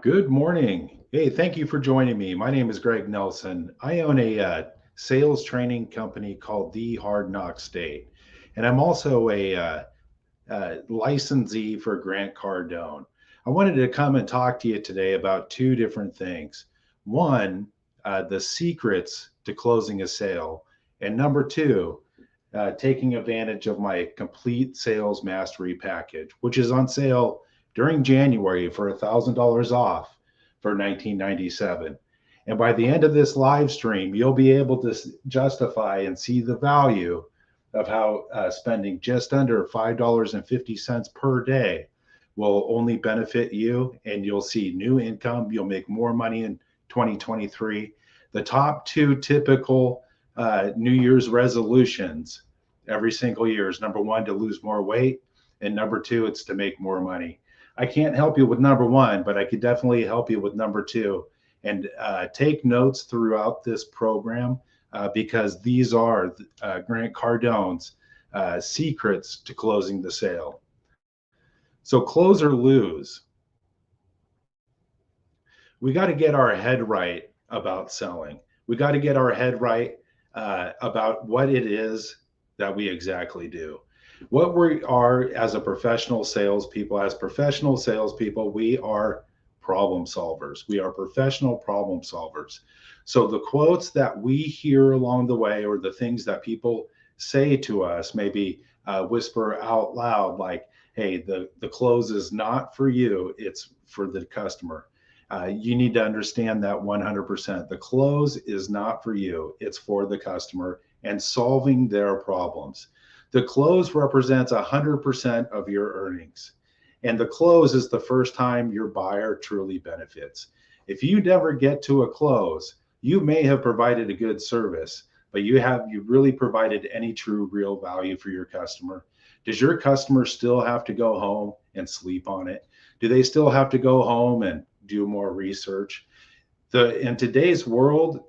Good morning. Hey, thank you for joining me. My name is Greg Nelson. I own a sales training company called The Hard Knock State, and I'm also a licensee for Grant Cardone. I wanted to come and talk to you today about two different things. One, the secrets to closing a sale, and number two, taking advantage of my complete sales mastery package, which is on sale during January for $1,000 off for 1997. And by the end of this live stream, you'll be able to justify and see the value of how spending just under $5.50 per day will only benefit you, and you'll see new income. You'll make more money in 2023. The top two typical New Year's resolutions every single year is number one, to lose more weight, and number two, it's to make more money. I can't help you with number one, but I could definitely help you with number two. And take notes throughout this program because these are Grant Cardone's secrets to closing the sale. So close or lose. We got to get our head right about selling. We got to get our head right about what it is that we exactly do. What we are as a professional salespeople, we are problem solvers. We are professional problem solvers. So the quotes that we hear along the way, or the things that people say to us, maybe whisper out loud, like, hey, the close is not for you, it's for the customer. You need to understand that 100%. The close is not for you, it's for the customer and solving their problems. The close represents 100% of your earnings. And the close is the first time your buyer truly benefits. If you never get to a close, you may have provided a good service, but you really provided any true real value for your customer? Does your customer still have to go home and sleep on it? Do they still have to go home and do more research? In today's world,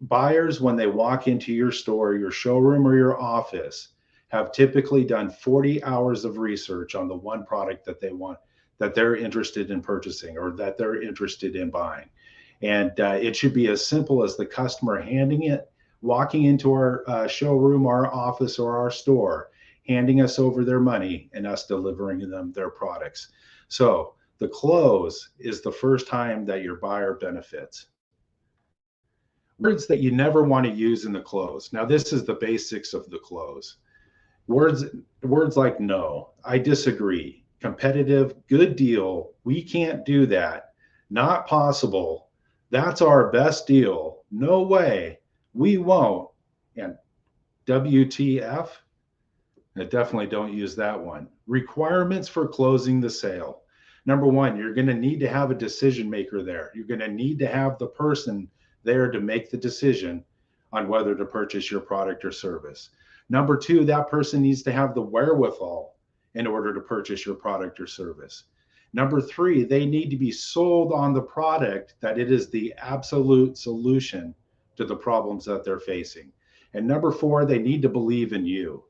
buyers, when they walk into your store, your showroom, or your office, have typically done 40 hours of research on the one product that they want, that they're interested in purchasing, or that they're interested in buying. And it should be as simple as the customer walking into our showroom, our office, or our store, handing us over their money and us delivering them their products. So the close is the first time that your buyer benefits. Words that you never want to use in the close. Now, this is the basics of the close. Words like no, I disagree, competitive, good deal, we can't do that, not possible, that's our best deal, no way, we won't, and WTF? I definitely don't use that one. Requirements for closing the sale. Number one, you're going to need to have a decision maker there. You're going to need to have the person there to make the decision on whether to purchase your product or service. Number two, that person needs to have the wherewithal in order to purchase your product or service. Number three, they need to be sold on the product, that it is the absolute solution to the problems that they're facing. And number four, they need to believe in you.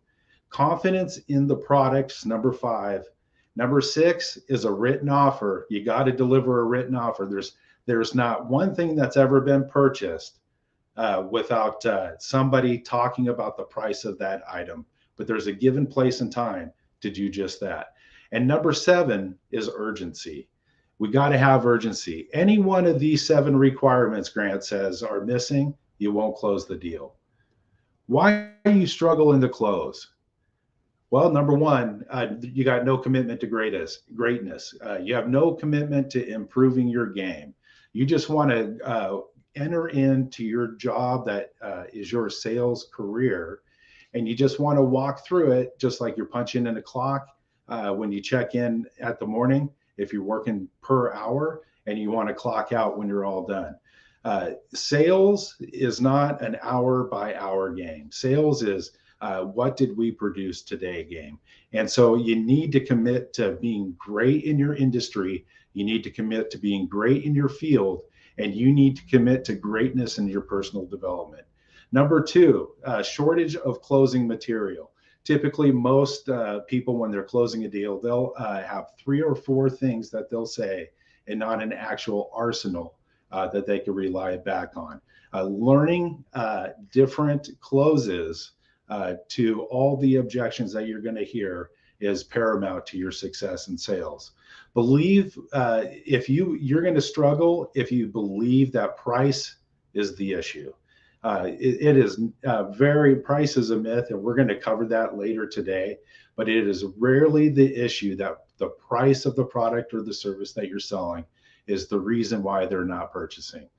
Confidence in the products, number five. Number six is a written offer. You got to deliver a written offer. There's not one thing that's ever been purchased without somebody talking about the price of that item, but there's a given place and time to do just that. And number seven is urgency. We got to have urgency. Any one of these seven requirements, Grant says, are missing, you won't close the deal. Why do you struggle in the close? Well, number one, you got no commitment to greatness. You have no commitment to improving your game. You just want to enter into your job that is your sales career, and you just want to walk through it just like you're punching in a clock when you check in at the morning, if you're working per hour, and you want to clock out when you're all done. Sales is not an hour by hour game. Sales is what did we produce today game. And so you need to commit to being great in your industry. You need to commit to being great in your field, and you need to commit to greatness in your personal development. Number two, shortage of closing material. Typically, most people, when they're closing a deal, they'll have 3 or 4 things that they'll say and not an actual arsenal that they can rely back on. Learning different closes to all the objections that you're going to hear is paramount to your success in sales. Believe if you're going to struggle if you believe that price is the issue. It is very price is a myth, and we're going to cover that later today. But it is rarely the issue that the price of the product or the service that you're selling is the reason why they're not purchasing.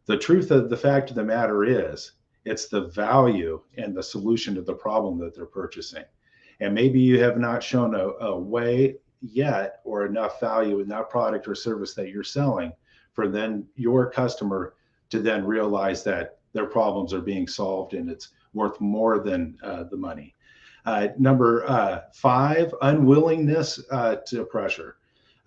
The truth of the fact of the matter is, it's the value and the solution to the problem that they're purchasing. And maybe you have not shown a way yet or enough value in that product or service that you're selling for then your customer to then realize that their problems are being solved and it's worth more than the money. Number 5, unwillingness to pressure.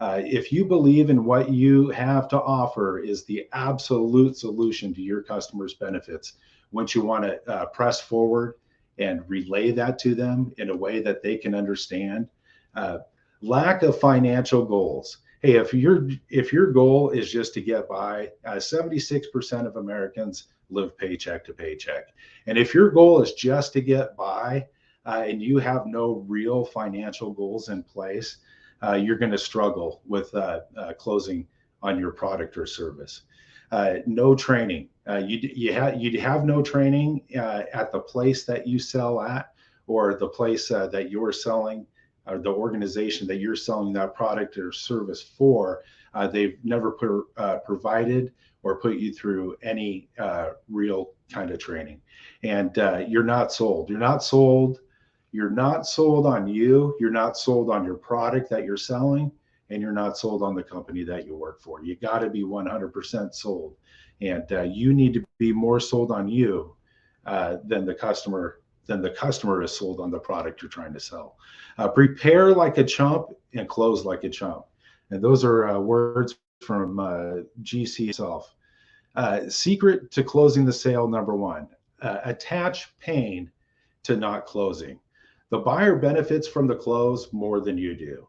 If you believe in what you have to offer is the absolute solution to your customers' benefits, once you want to press forward and relay that to them in a way that they can understand. Lack of financial goals. Hey, if your goal is just to get by, 76% of Americans live paycheck to paycheck. And if your goal is just to get by and you have no real financial goals in place, you're going to struggle with closing on your product or service. No training. You'd have no training at the place that you sell at, or the place that you're selling, or the organization that you're selling that product or service for. They've never provided or put you through any real kind of training. And you're not sold. You're not sold. You're not sold on you. You're not sold on your product that you're selling, and you're not sold on the company that you work for. You got to be 100% sold, and you need to be more sold on you than the customer is sold on the product you're trying to sell. Prepare like a chump and close like a chump, and those are words from GC itself. Secret to closing the sale, number 1: attach pain to not closing. The buyer benefits from the close more than you do.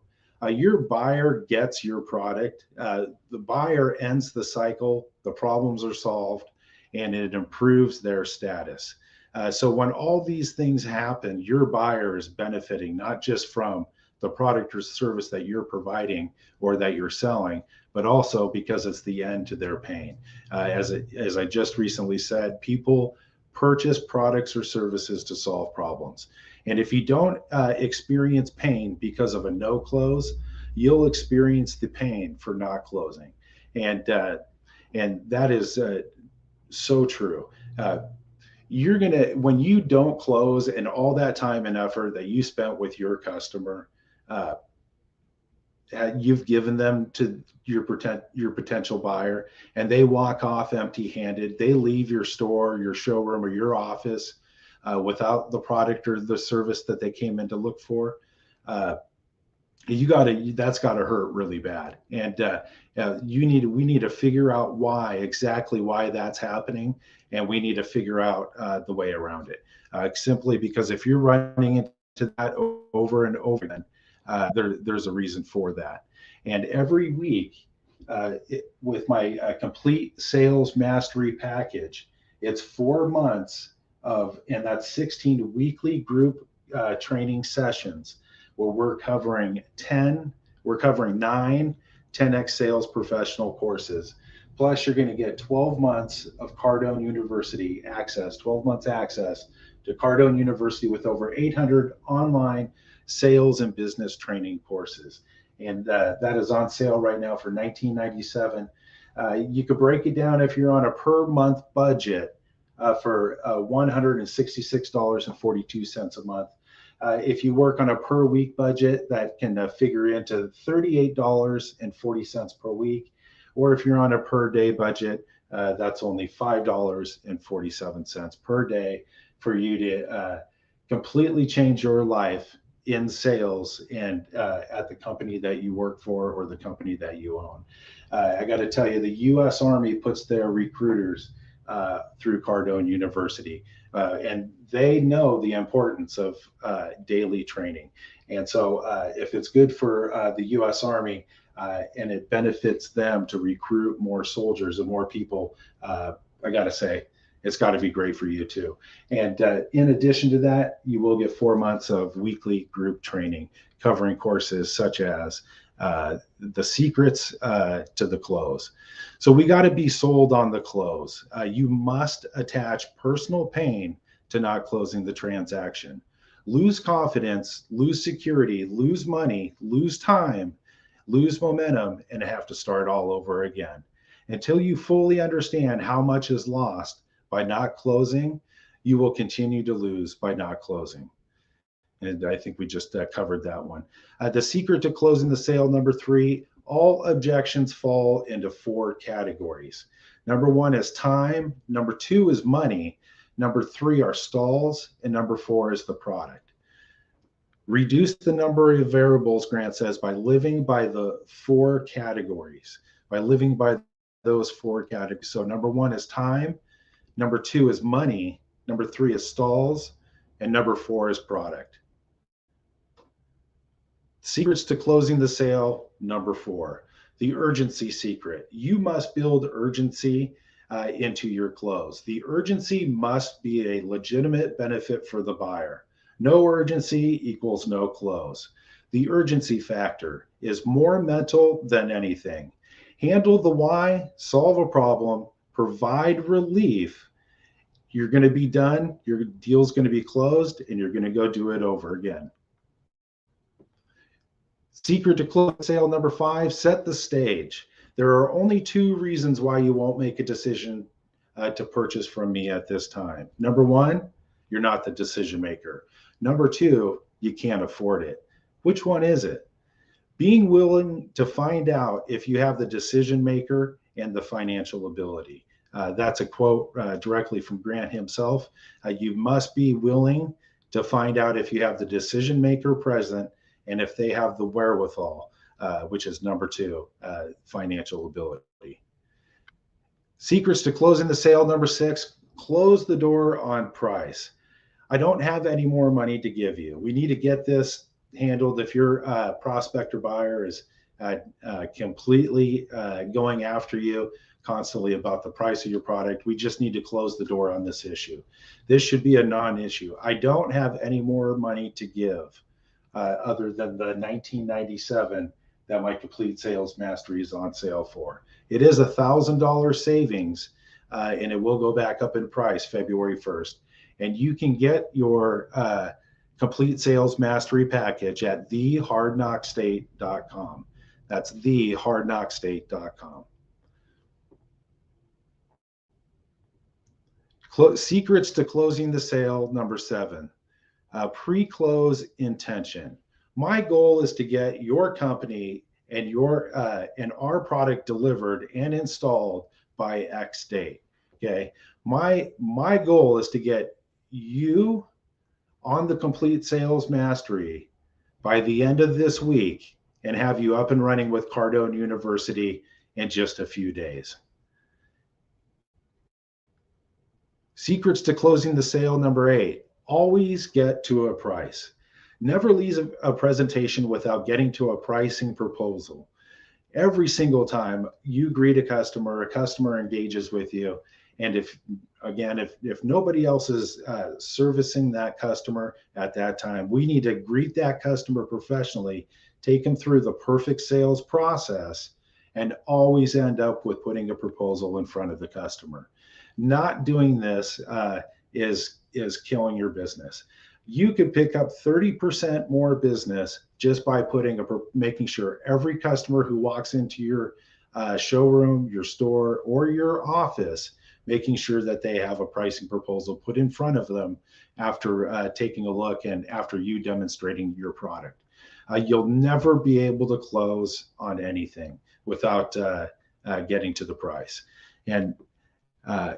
Your buyer gets your product. The buyer ends the cycle. The problems are solved, and it improves their status. So when all these things happen, your buyer is benefiting not just from the product or service that you're providing or that you're selling, but also because it's the end to their pain. As I just recently said, people purchase products or services to solve problems. And if you don't experience pain because of a no close, you'll experience the pain for not closing. And that is so true. You're gonna, when you don't close and all that time and effort that you spent with your customer, you've given them to your potential buyer, and they walk off empty-handed. They leave your store, your showroom, or your office without the product or the service that they came in to look for. That's got to hurt really bad. And we need to figure out exactly why that's happening, and we need to figure out the way around it. Simply because if you're running into that over and over again, there's a reason for that. And every week, with my complete sales mastery package, it's 4 months and that's 16 weekly group training sessions where we're covering 9 10x sales professional courses. Plus, you're going to get 12 months of Cardone University access, 12 months access to Cardone University with over 800 online sales and business training courses. And that is on sale right now for $19.97. You could break it down if you're on a per month budget for $166.42 a month. If you work on a per week budget, that can figure into $38.40 per week. Or if you're on a per day budget, that's only $5.47 per day for you to completely change your life in sales and at the company that you work for or the company that you own. I got to tell you, the U.S. Army puts their recruiters through Cardone University, and they know the importance of daily training. And so if it's good for the U.S. Army, and it benefits them to recruit more soldiers and more people. I got to say, it's got to be great for you too. And in addition to that, you will get 4 months of weekly group training covering courses such as the secrets to the close. So we got to be sold on the close. You must attach personal pain to not closing the transaction. Lose confidence, lose security, lose money, lose time, lose momentum, and have to start all over again. Until you fully understand how much is lost by not closing, you will continue to lose by not closing. And I think we just covered that one. The secret to closing the sale, number 3, all objections fall into 4 categories. Number 1 is time. Number 2 is money. Number 3 are stalls. And number 4 is the product. Reduce the number of variables, Grant says, by living by the 4 categories, by living by those 4 categories. So number 1 is time. Number 2 is money. Number 3 is stalls. And number 4 is product. Secrets to closing the sale, number 4, the urgency secret. You must build urgency into your close. The urgency must be a legitimate benefit for the buyer. No urgency equals no close. The urgency factor is more mental than anything. Handle the why, solve a problem, provide relief. You're going to be done, your deal's going to be closed, and you're going to go do it over again. Secret to close sale, number 5, set the stage. There are only 2 reasons why you won't make a decision to purchase from me at this time. Number 1, you're not the decision maker. Number 2, you can't afford it. Which one is it? Being willing to find out if you have the decision maker and the financial ability. That's a quote directly from Grant himself. You must be willing to find out if you have the decision maker present and if they have the wherewithal, which is number 2, financial ability. Secrets to closing the sale, number 6, close the door on price. I don't have any more money to give you. We need to get this handled. If your prospect or buyer is completely going after you constantly about the price of your product, we just need to close the door on this issue. This should be a non-issue. I don't have any more money to give other than the $19.97 that my complete sales mastery is on sale for. It is $1,000 savings, and it will go back up in price February 1st. And you can get your complete sales mastery package at thehardknockstate.com. That's thehardknockstate.com. Secrets to closing the sale, number 7. Pre-close intention. My goal is to get your company and our product delivered and installed by X date. Okay. My goal is to get you on the complete sales mastery by the end of this week and have you up and running with Cardone University in just a few days. Secrets to closing the sale, number 8. Always get to a price. Never leave a presentation without getting to a pricing proposal. Every single time you greet a customer engages with you. And if nobody else is servicing that customer at that time, we need to greet that customer professionally, take them through the perfect sales process, and always end up with putting a proposal in front of the customer. Not doing this is killing your business. You could pick up 30% more business just by making sure every customer who walks into your showroom, your store, or your office, making sure that they have a pricing proposal put in front of them after taking a look and after you demonstrating your product. You'll never be able to close on anything without getting to the price. And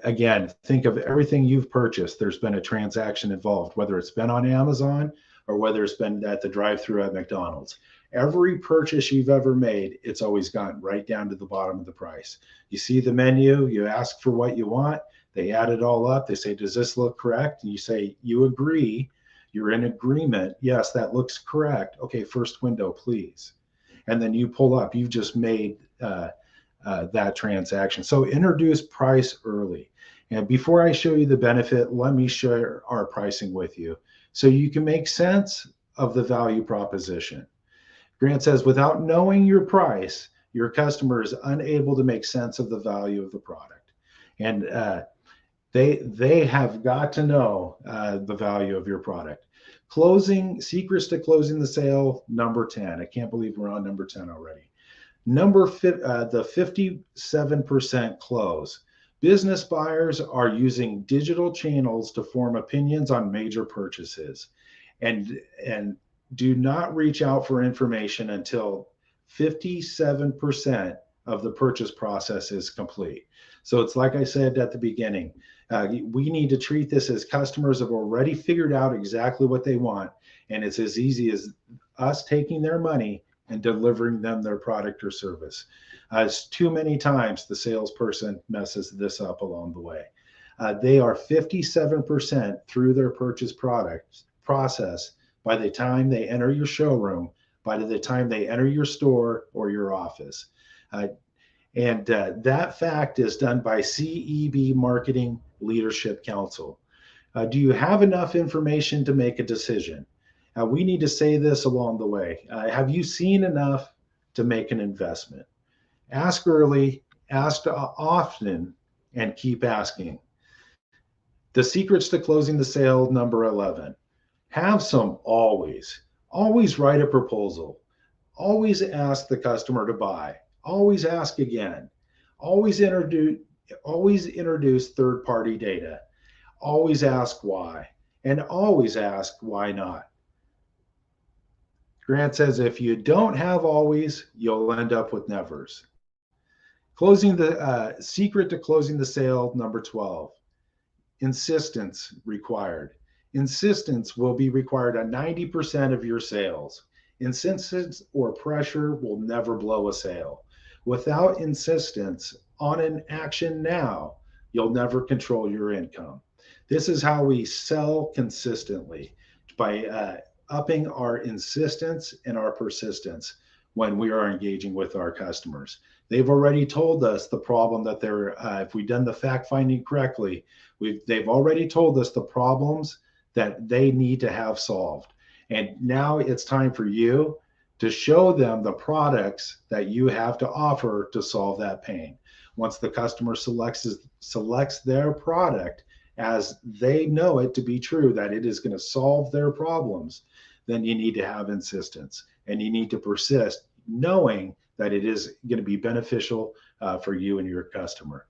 again, think of everything you've purchased. There's been a transaction involved, whether it's been on Amazon or whether it's been at the drive-thru at McDonald's. Every purchase you've ever made, it's always gotten right down to the bottom of the price. You see the menu, you ask for what you want, they add it all up. They say, does this look correct? And you say, you agree, you're in agreement. Yes, that looks correct. Okay, first window, please. and then you pull up, you've just made that transaction. So introduce price early. And before I show you the benefit, let me share our pricing with you so you can make sense of the value proposition. Grant says, without knowing your price, your customer is unable to make sense of the value of the product. And they have got to know the value of your product. Closing secrets to closing the sale, number 10. I can't believe we're on number 10 already. The 57% close. Business buyers are using digital channels to form opinions on major purchases, and do not reach out for information until 57% of the purchase process is complete. So it's like I said at the beginning, we need to treat this as customers have already figured out exactly what they want, and it's as easy as us taking their money and delivering them their product or service. As too many times the salesperson messes this up along the way. They are 57% through their purchase product process by the time they enter your showroom, by the time they enter your store or your office. And that fact is done by CEB Marketing Leadership Council. Do you have enough information to make a decision? We need to say this along the way. Have you seen enough to make an investment? Ask early, ask often, and keep asking. The secrets to closing the sale, number 11. Have some always. Always write a proposal. Always ask the customer to buy. Always ask again. Always introduce third-party data. Always ask why. And always ask why not. Grant says if you don't have always, you'll end up with nevers. Closing the secret to closing the sale, number 12. Insistence required. Insistence will be required on 90% of your sales. Insistence or pressure will never blow a sale. Without insistence on an action now, you'll never control your income. This is how we sell consistently, by upping our insistence and our persistence when we are engaging with our customers. They've already told us the problem that they're, if we've done the fact finding correctly, they've already told us the problems that they need to have solved. And now it's time for you to show them the products that you have to offer to solve that pain. Once the customer selects their product as they know it to be true, that it is going to solve their problems, then you need to have insistence and you need to persist, knowing that it is going to be beneficial for you and your customer.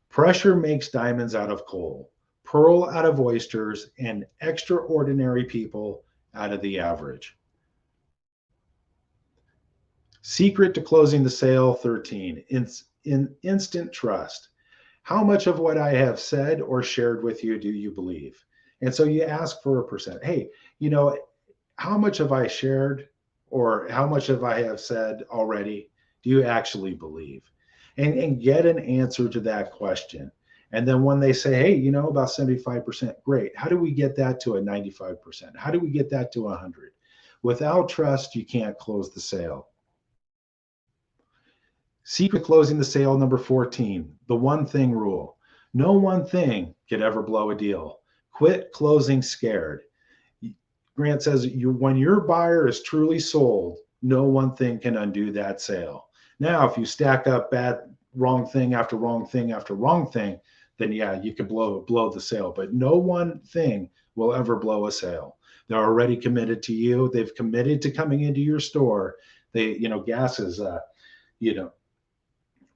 Pressure makes diamonds out of coal, pearl out of oysters, and extraordinary people out of the average. Secret to closing the sale, 13. In instant trust. How much of what I have said or shared with you do you believe? And so you ask for a percent. Hey, how much have I shared, or how much have I have said already do you actually believe? And get an answer to that question. And then when they say, hey, about 75%, great. How do we get that to a 95%? How do we get that to 100? Without trust, you can't close the sale. Secret closing the sale, number 14, the one thing rule. No one thing could ever blow a deal. Quit closing scared. Grant says when your buyer is truly sold, no one thing can undo that sale. Now, if you stack up wrong thing after wrong thing after wrong thing, then yeah, you could blow the sale. But no one thing will ever blow a sale. They're already committed to you. They've committed to coming into your store. Gas is,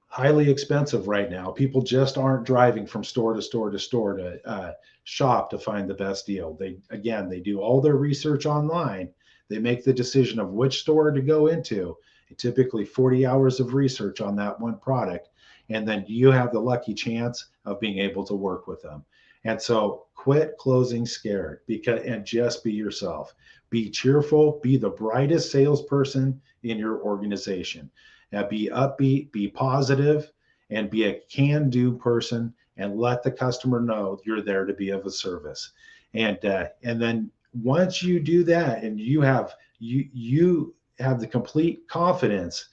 highly expensive right now. People just aren't driving from store to store to store to shop to find the best deal. They do all their research online. They make the decision of which store to go into, typically 40 hours of research on that one product. And then you have the lucky chance of being able to work with them. And so quit closing scared, and just be yourself. Be cheerful, be the brightest salesperson in your organization. Be upbeat, be positive, and be a can-do person, and let the customer know you're there to be of a service. And then once you do that, and you have the complete confidence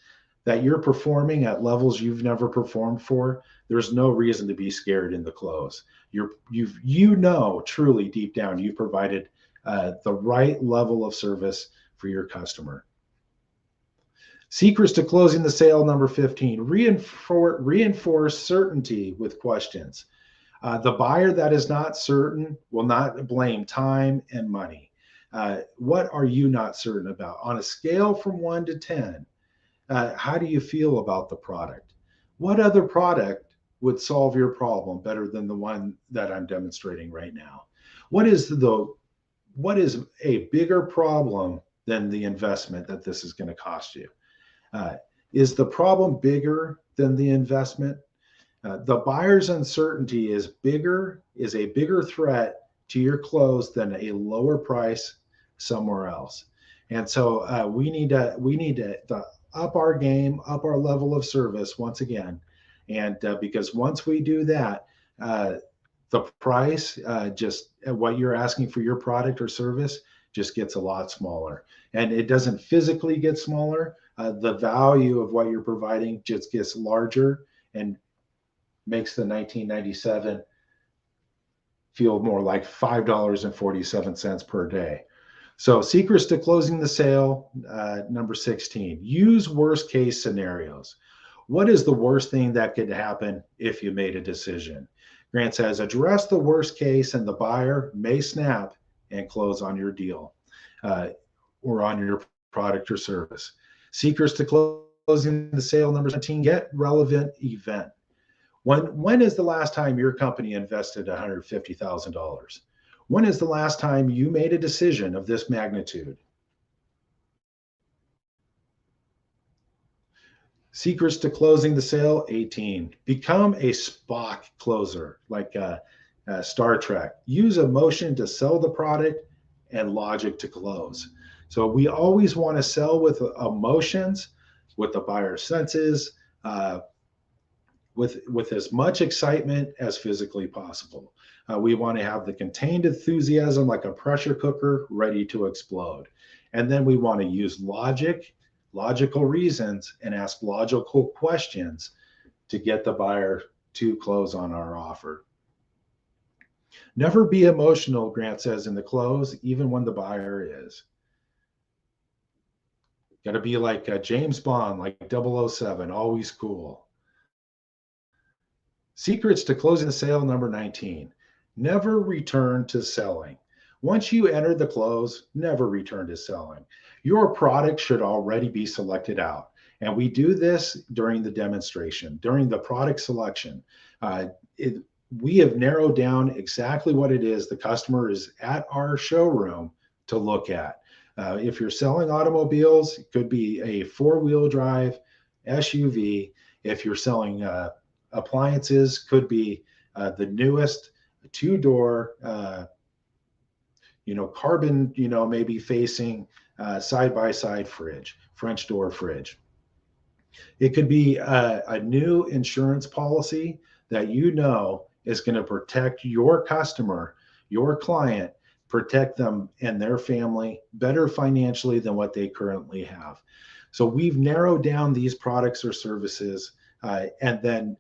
that you're performing at levels you've never performed for, there's no reason to be scared in the close. You know truly deep down you provided the right level of service for your customer. Secrets to closing the sale, number 15, reinforce certainty with questions. The buyer that is not certain will not blame time and money. What are you not certain about? On a scale from 1 to 10, how do you feel about the product? What other product would solve your problem better than the one that I'm demonstrating right now? What is a bigger problem than the investment that this is going to cost you? Is the problem bigger than the investment? The buyer's uncertainty is a bigger threat to your close than a lower price somewhere else. And so we need to up our game, up our level of service once again. And because once we do that, the price, just what you're asking for your product or service, just gets a lot smaller. And it doesn't physically get smaller. The value of what you're providing just gets larger and makes the 1997 feel more like $5.47 per day. So secrets to closing the sale, number 16, use worst case scenarios. What is the worst thing that could happen if you made a decision? Grant says, address the worst case and the buyer may snap and close on your deal or on your product or service. Secrets to closing the sale, number 17, get relevant event. When is the last time your company invested $150,000? When is the last time you made a decision of this magnitude? Secrets to closing the sale, 18. Become a Spock closer, like Star Trek. Use emotion to sell the product and logic to close. So we always want to sell with emotions, with the buyer's senses, with as much excitement as physically possible. We want to have the contained enthusiasm like a pressure cooker ready to explode. And then we want to use logical reasons, and ask logical questions to get the buyer to close on our offer. Never be emotional, Grant says, in the close, even when the buyer is. Got to be like James Bond, like 007, always cool. Secrets to closing the sale, number 19. Never return to selling. Once you enter the close, never return to selling. Your product should already be selected out. And we do this during the demonstration, during the product selection. We have narrowed down exactly what it is the customer is at our showroom to look at. If you're selling automobiles, it could be a 4-wheel drive SUV. If you're selling appliances, could be the newest 2-door, carbon, maybe facing side-by-side fridge, French door fridge. It could be a new insurance policy that is going to protect your customer, your client, protect them and their family better financially than what they currently have. So we've narrowed down these products or services, and then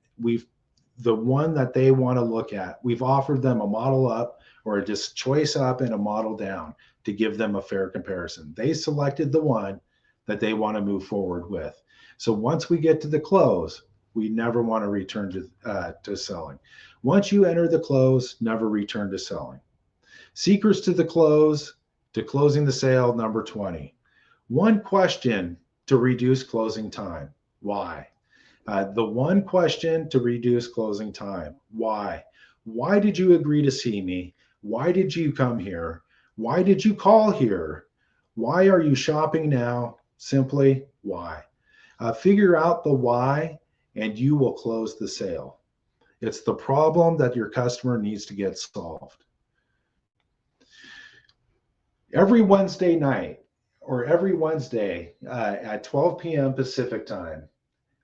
the one that they want to look at, we've offered them a model up or just choice up and a model down to give them a fair comparison. They selected the one that they want to move forward with. So once we get to the close, we never want to return to selling. Once you enter the close, never return to selling. Secrets to the close, to closing the sale, number 20. One question to reduce closing time. Why? The one question to reduce closing time. Why? Why did you agree to see me? Why did you come here? Why did you call here? Why are you shopping now? Simply, why? Figure out the why, and you will close the sale. It's the problem that your customer needs to get solved. Every Wednesday night, or every Wednesday at 12 p.m. Pacific time,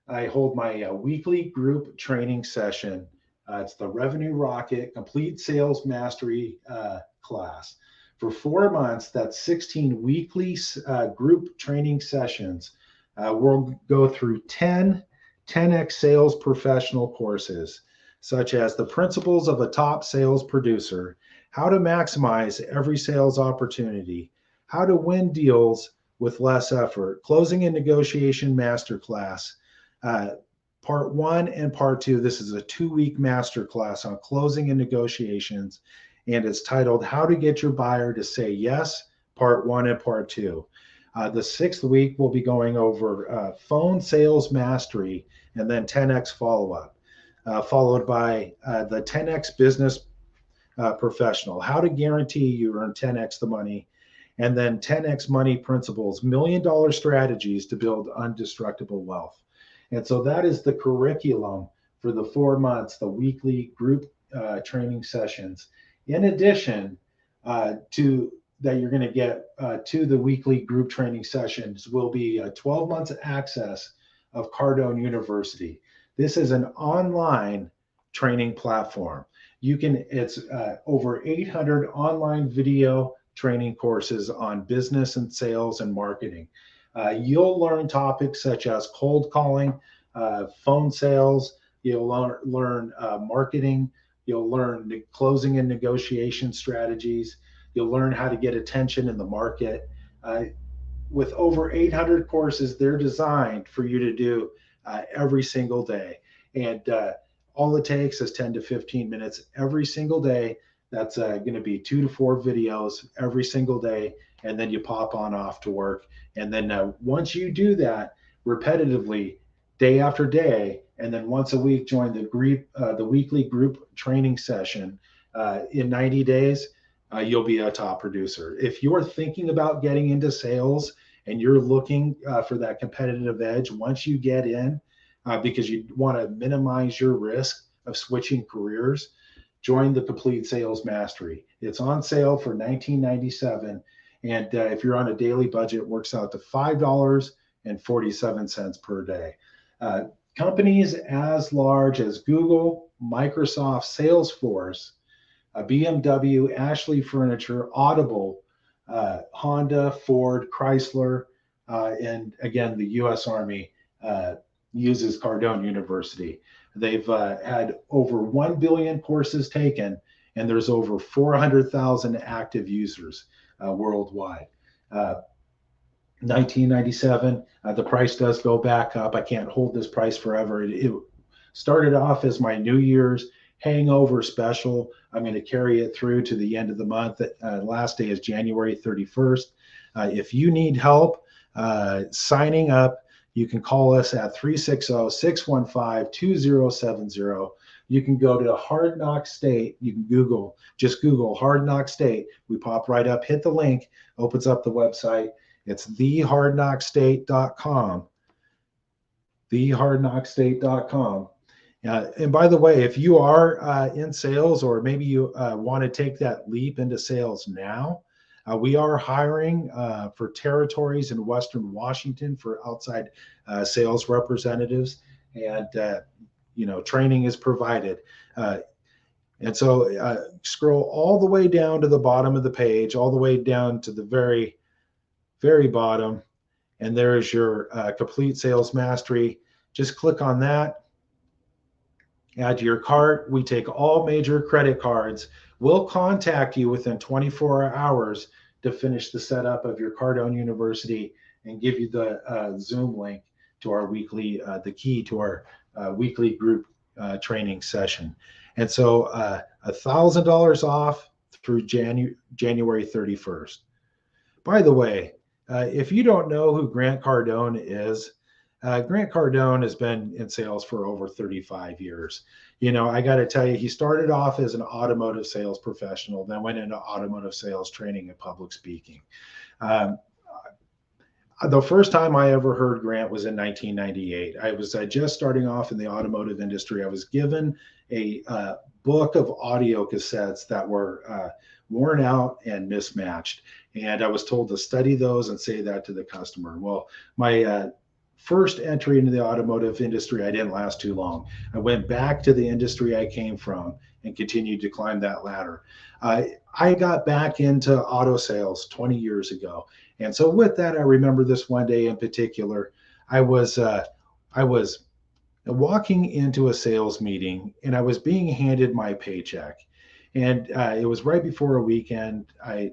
I hold my weekly group training session. It's the Revenue Rocket Complete Sales Mastery class For 4 months, that's 16 weekly group training sessions. We'll go through 10x sales professional courses, such as the principles of a top sales producer, how to maximize every sales opportunity, how to win deals with less effort, closing and negotiation masterclass. Uh, Part one and part two. This is a 2-week masterclass on closing and negotiations, and it's titled How to Get Your Buyer to Say Yes, part one and part two. The 6th week, we'll be going over phone sales mastery and then 10x follow up, followed by the 10x business professional, how to guarantee you earn 10x the money, and then 10x money principles, $1,000,000 strategies to build undestructible wealth. And so that is the curriculum for the 4 months, the weekly group training sessions. In addition to that, you're going to get to the weekly group training sessions will be 12 months access of Cardone University. This is an online training platform. It's over 800 online video training courses on business and sales and marketing. You'll learn topics such as cold calling, phone sales. You'll learn marketing. You'll learn closing and negotiation strategies. You'll learn how to get attention in the market. With over 800 courses, they're designed for you to do every single day. And all it takes is 10 to 15 minutes every single day. That's going to be 2 to 4 videos every single day. And then you pop on off to work. And then once you do that repetitively, day after day, and then once a week, join the weekly group training session in 90 days, you'll be a top producer. If you're thinking about getting into sales and you're looking for that competitive edge, once you get in, because you want to minimize your risk of switching careers, join the Complete Sales Mastery. It's on sale for $19.97. And if you're on a daily budget, it works out to $5.47 per day. Companies as large as Google, Microsoft, Salesforce, BMW, Ashley Furniture, Audible, Honda, Ford, Chrysler, and again, the U.S. Army uses Cardone University. They've had over 1 billion courses taken, and there's over 400,000 active users worldwide. 1997, the price does go back up. I can't hold this price forever. It started off as my New Year's hangover special. I'm going to carry it through to the end of the month. Last day is January 31st. If you need help signing up, you can call us at 360-615-2070. You can go to Hard Knock State. You can just Google Hard Knock State. We pop right up, hit the link, opens up the website. It's thehardknockstate.com. Thehardknockstate.com. And by the way, if you are in sales, or maybe you want to take that leap into sales now, we are hiring for territories in Western Washington for outside sales representatives, and training is provided. And so scroll all the way down to the bottom of the page, all the way down to the very, very bottom, and there is your Complete Sales Mastery. Just click on that. Add to your cart. We take all major credit cards. We'll contact you within 24 hours to finish the setup of your Cardone University and give you the Zoom link to our weekly, the key to our weekly group training session. And so $1,000 off through January 31st. By the way, if you don't know who Grant Cardone is, Grant Cardone has been in sales for over 35 years. I got to tell you, he started off as an automotive sales professional, then went into automotive sales training and public speaking. The first time I ever heard Grant was in 1998. I was just starting off in the automotive industry. I was given a book of audio cassettes that were worn out and mismatched. And I was told to study those and say that to the customer. Well, my first entry into the automotive industry, I didn't last too long. I went back to the industry I came from and continued to climb that ladder. I got back into auto sales 20 years ago. And so with that, I remember this one day in particular. I was walking into a sales meeting and I was being handed my paycheck. And it was right before a weekend. They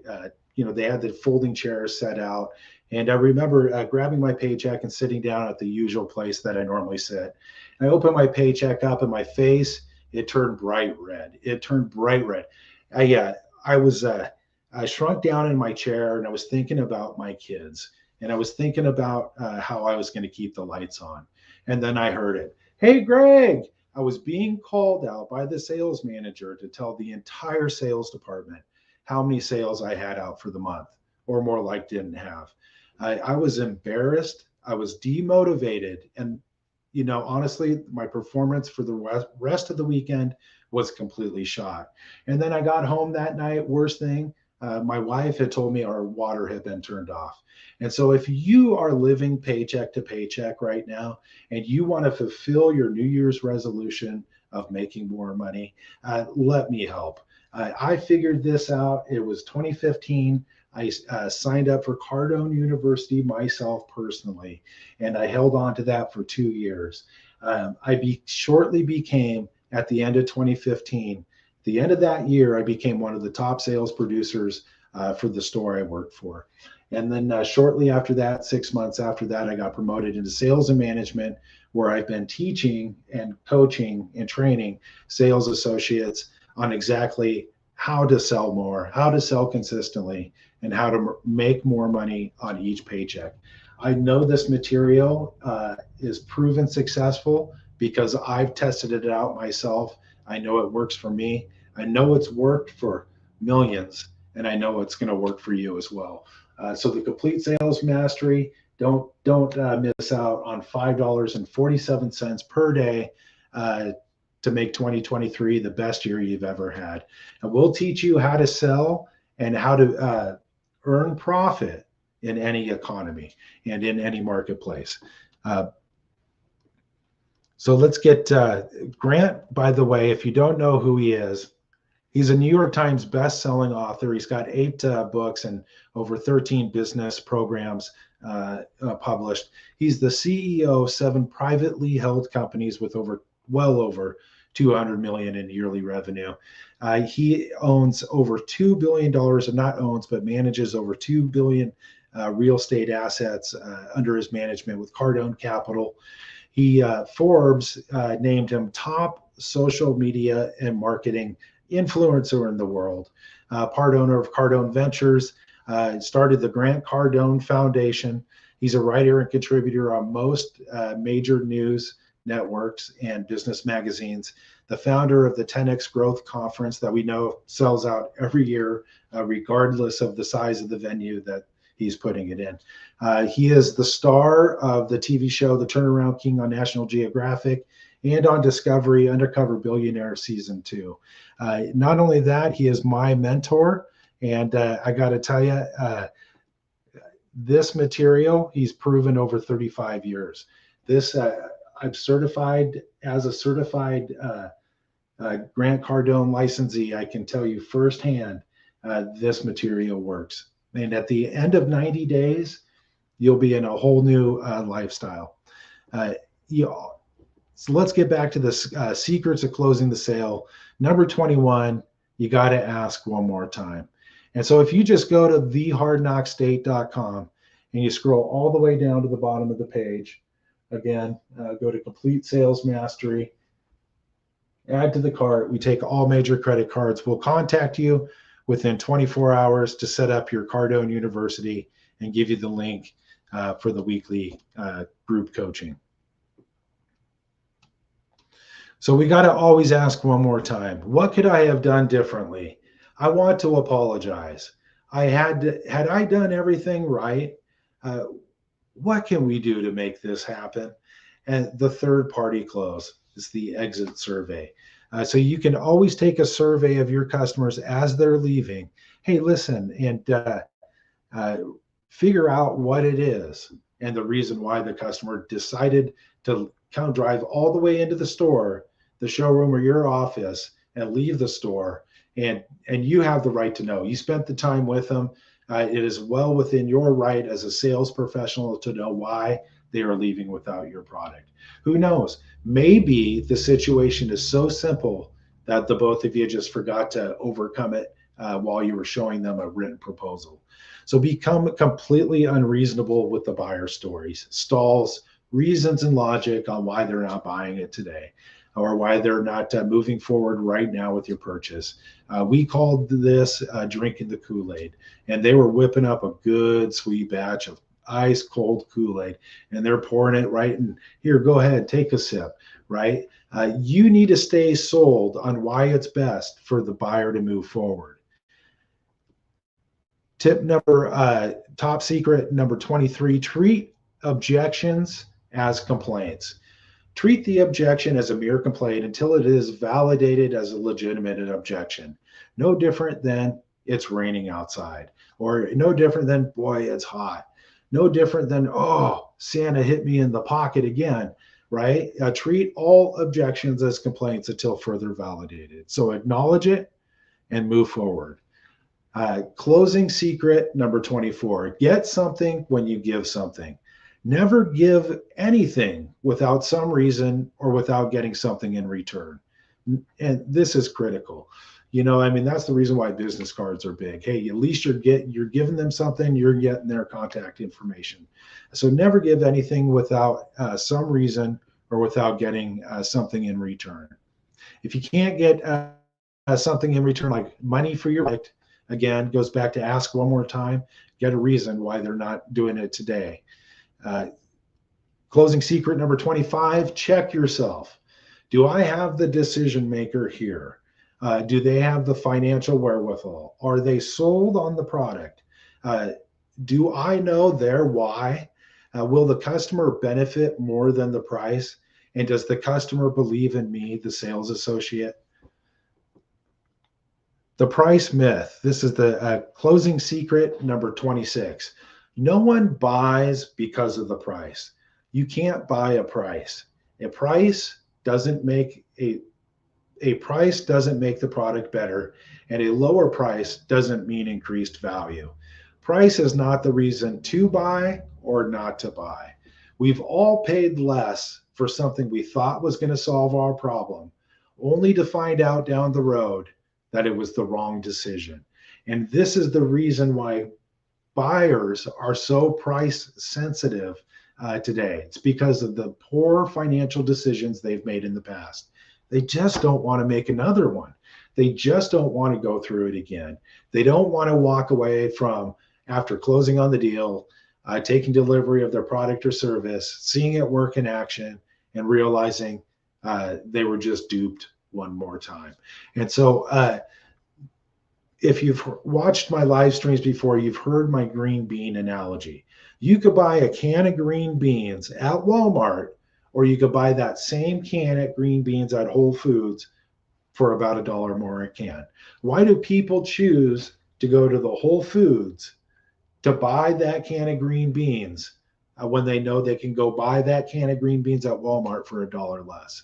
had the folding chairs set out. And I remember grabbing my paycheck and sitting down at the usual place that I normally sit. And I opened my paycheck up and my face, it turned bright red. It turned bright red. I shrunk down in my chair and I was thinking about my kids. And I was thinking about how I was going to keep the lights on. And then I heard it. Hey, Greg, I was being called out by the sales manager to tell the entire sales department how many sales I had out for the month, or more like didn't have. I was embarrassed. I was demotivated. And, honestly, my performance for the rest of the weekend was completely shot. And then I got home that night. Worst thing, my wife had told me our water had been turned off. And so if you are living paycheck to paycheck right now and you want to fulfill your New Year's resolution of making more money, let me help. I figured this out. It was 2015. I signed up for Cardone University myself personally, and I held on to that for 2 years. Shortly became, at the end of 2015, the end of that year, I became one of the top sales producers for the store I worked for. And then shortly after that, 6 months after that, I got promoted into sales and management, where I've been teaching and coaching and training sales associates on exactly how to sell more, how to sell consistently, and how to make more money on each paycheck. I know this material is proven successful because I've tested it out myself. I know it works for me. I know it's worked for millions, and I know it's going to work for you as well. So the complete sales mastery, don't miss out on $5.47 per day to make 2023 the best year you've ever had. And we'll teach you how to sell and how to earn profit in any economy and in any marketplace. So let's get Grant, by the way, if you don't know who he is, he's a New York Times best-selling author. He's got 8 books and over 13 business programs published. He's the CEO of 7 privately held companies with well over 200 million in yearly revenue. He owns over $2 billion, and not owns, but manages over 2 billion real estate assets under his management with Cardone Capital. Forbes named him top social media and marketing influencer in the world. Part owner of Cardone Ventures, started the Grant Cardone Foundation. He's a writer and contributor on most major news networks and business magazines. The founder of the 10X Growth Conference that we know sells out every year, regardless of the size of the venue that he's putting it in. He is the star of the TV show The Turnaround King on National Geographic and on Discovery, Undercover Billionaire Season 2. Not only that, he is my mentor. And I got to tell you, this material, he's proven over 35 years. I'm certified as a certified Grant Cardone licensee. I can tell you firsthand, this material works. And at the end of 90 days, you'll be in a whole new lifestyle. So let's get back to the secrets of closing the sale. Number 21, you got to ask one more time. And so if you just go to thehardknockstate.com and you scroll all the way down to the bottom of the page, again, go to Complete Sales Mastery, add to the cart. We take all major credit cards. We'll contact you within 24 hours to set up your Cardone University and give you the link for the weekly group coaching. So we got to always ask one more time, what could I have done differently? I want to apologize. Had I done everything right? What can we do to make this happen? And the third party close is the exit survey. So you can always take a survey of your customers as they're leaving. Hey, listen, and figure out what it is and the reason why the customer decided to come drive all the way into the store, the showroom, or your office and leave the store. And you have the right to know. You spent the time with them. It is well within your right as a sales professional to know why they are leaving without your product. Who knows? Maybe the situation is so simple that the both of you just forgot to overcome it while you were showing them a written proposal. So become completely unreasonable with the buyer stories, stalls, reasons, and logic on why they're not buying it today or why they're not moving forward right now with your purchase. We called this drinking the Kool-Aid, and they were whipping up a good sweet batch of ice cold Kool-Aid, and they're pouring it right in. Here, go ahead, take a sip, right? You need to stay sold on why it's best for the buyer to move forward. Tip number, top secret number 23, treat objections as complaints. Treat the objection as a mere complaint until it is validated as a legitimate objection. No different than it's raining outside, or no different than, boy, it's hot. No different than, oh, Santa hit me in the pocket again, right? Treat all objections as complaints until further validated. So acknowledge it and move forward. Closing secret number 24, get something when you give something. Never give anything without some reason or without getting something in return. And this is critical. You know, I mean, that's the reason why business cards are big. Hey, at least you're giving them something, you're getting their contact information. So never give anything without some reason or without getting something in return. If you can't get something in return, like money for your product, again, goes back to ask one more time, get a reason why they're not doing it today. Closing secret number 25, check yourself. Do I have the decision maker here? Do they have the financial wherewithal? Are they sold on the product? Do I know their why? Will the customer benefit more than the price? And does the customer believe in me, the sales associate? The price myth. This is the closing secret number 26. No one buys because of the price. You can't buy a price. A price doesn't make the product better, and a lower price doesn't mean increased value. Price is not the reason to buy or not to buy. We've all paid less for something we thought was going to solve our problem, only to find out down the road that it was the wrong decision. And this is the reason why buyers are so price sensitive today. It's because of the poor financial decisions they've made in the past. They just don't want to make another one. They just don't want to go through it again. They don't want to walk away from, after closing on the deal, taking delivery of their product or service, seeing it work in action, and realizing they were just duped one more time. And so if you've watched my live streams before, you've heard my green bean analogy. You could buy a can of green beans at Walmart, or you could buy that same can of green beans at Whole Foods for about $1 more a can. Why do people choose to go to the Whole Foods to buy that can of green beans when they know they can go buy that can of green beans at Walmart for $1 less?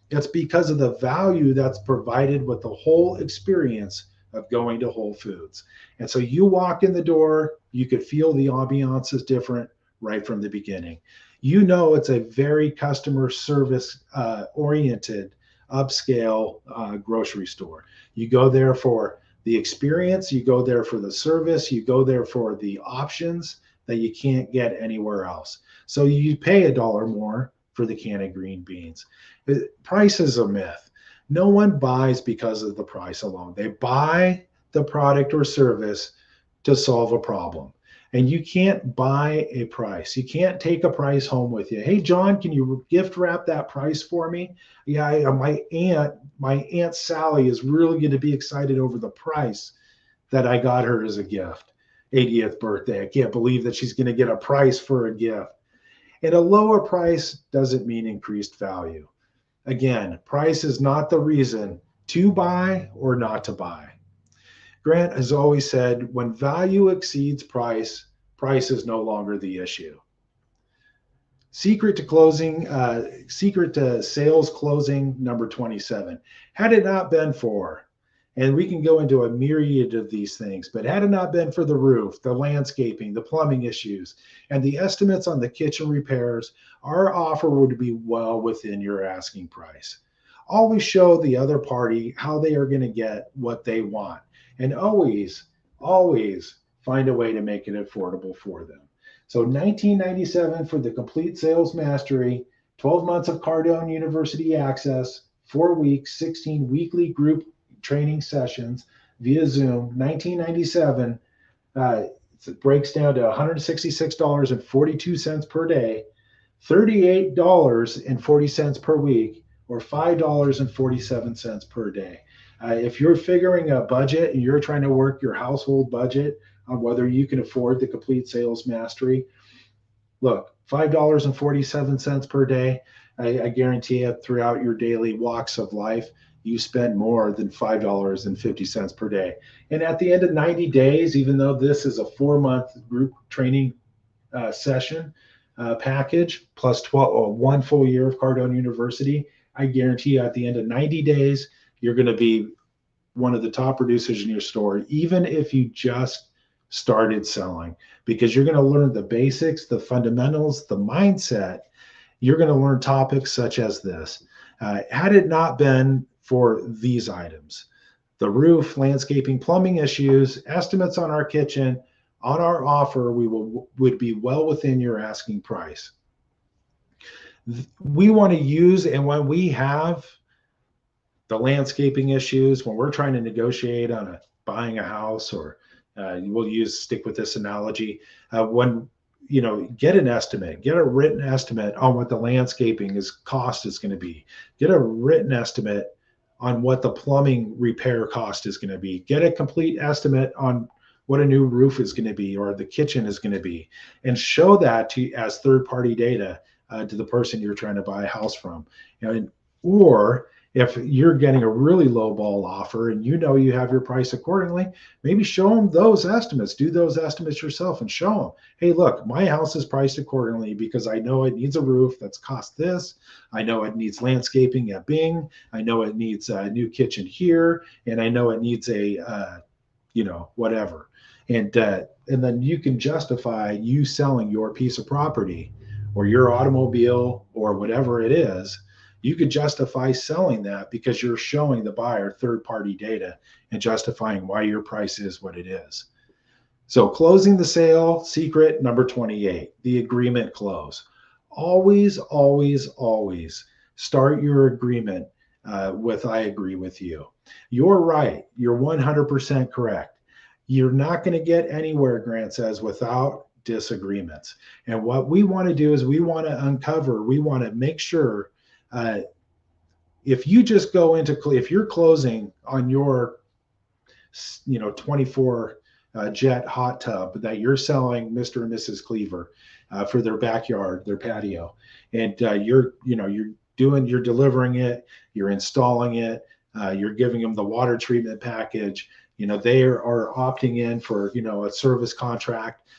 It's because of the value that's provided with the whole experience of going to Whole Foods. And so you walk in the door, you could feel the ambiance is different right from the beginning. You know, it's a very customer service oriented, upscale grocery store. You go there for the experience, you go there for the service, you go there for the options that you can't get anywhere else. So you pay $1 more for the can of green beans. Price is a myth. No one buys because of the price alone. They buy the product or service to solve a problem. And you can't buy a price. You can't take a price home with you. Hey, John, can you gift wrap that price for me? Yeah, my aunt Sally is really going to be excited over the price that I got her as a gift. 80th birthday. I can't believe that she's going to get a price for a gift. And a lower price doesn't mean increased value. Again, price is not the reason to buy or not to buy. Grant has always said, when value exceeds price, price is no longer the issue. Secret to closing, secret to sales closing number 27. Had it not been for, and we can go into a myriad of these things, but had it not been for the roof, the landscaping, the plumbing issues, and the estimates on the kitchen repairs, our offer would be well within your asking price. Always show the other party how they are going to get what they want, and always find a way to make it affordable for them. So 1997 for the complete sales mastery, 12 months of Cardone University access, 4 weeks, 16 weekly group training sessions via Zoom. 1997, it breaks down to $166.42 per day, $38.40 per week, or $5.47 per day. If you're figuring a budget and you're trying to work your household budget on whether you can afford the complete sales mastery, look, $5.47 per day. I guarantee you throughout your daily walks of life, you spend more than $5.50 per day. And at the end of 90 days, even though this is a 4-month group training session package plus 1 full year of Cardone University, I guarantee you at the end of 90 days, you're going to be one of the top producers in your store, even if you just started selling, because you're going to learn the basics, the fundamentals, the mindset. You're going to learn topics such as this. Had it not been for these items, the roof, landscaping, plumbing issues, estimates on our kitchen, on our offer, would be well within your asking price. We want to use, and when we have the landscaping issues, when we're trying to negotiate on buying a house, or we'll stick with this analogy, when get an estimate, get a written estimate on what the landscaping cost is going to be, get a written estimate on what the plumbing repair cost is going to be, get a complete estimate on what a new roof is going to be or the kitchen is going to be, and show that to as third-party data to the person you're trying to buy a house from. Or if you're getting a really low ball offer and you have your price accordingly, maybe show them those estimates, do those estimates yourself and show them, hey, look, my house is priced accordingly because I know it needs a roof that's cost this. I know it needs landscaping at Bing. I know it needs a new kitchen here. And I know it needs a, whatever. And then you can justify you selling your piece of property or your automobile or whatever it is. You could justify selling that because you're showing the buyer third-party data and justifying why your price is what it is. So closing the sale, secret number 28, the agreement close. Always start your agreement with I agree with you. You're right. You're 100% correct. You're not going to get anywhere, Grant says, without disagreements. And what we want to do is we want to make sure if you just go if you're closing on your 24 jet hot tub that you're selling Mr. and Mrs. Cleaver for their backyard, their patio, and you're delivering it, you're installing it, you're giving them the water treatment package, they are opting in for a service contract,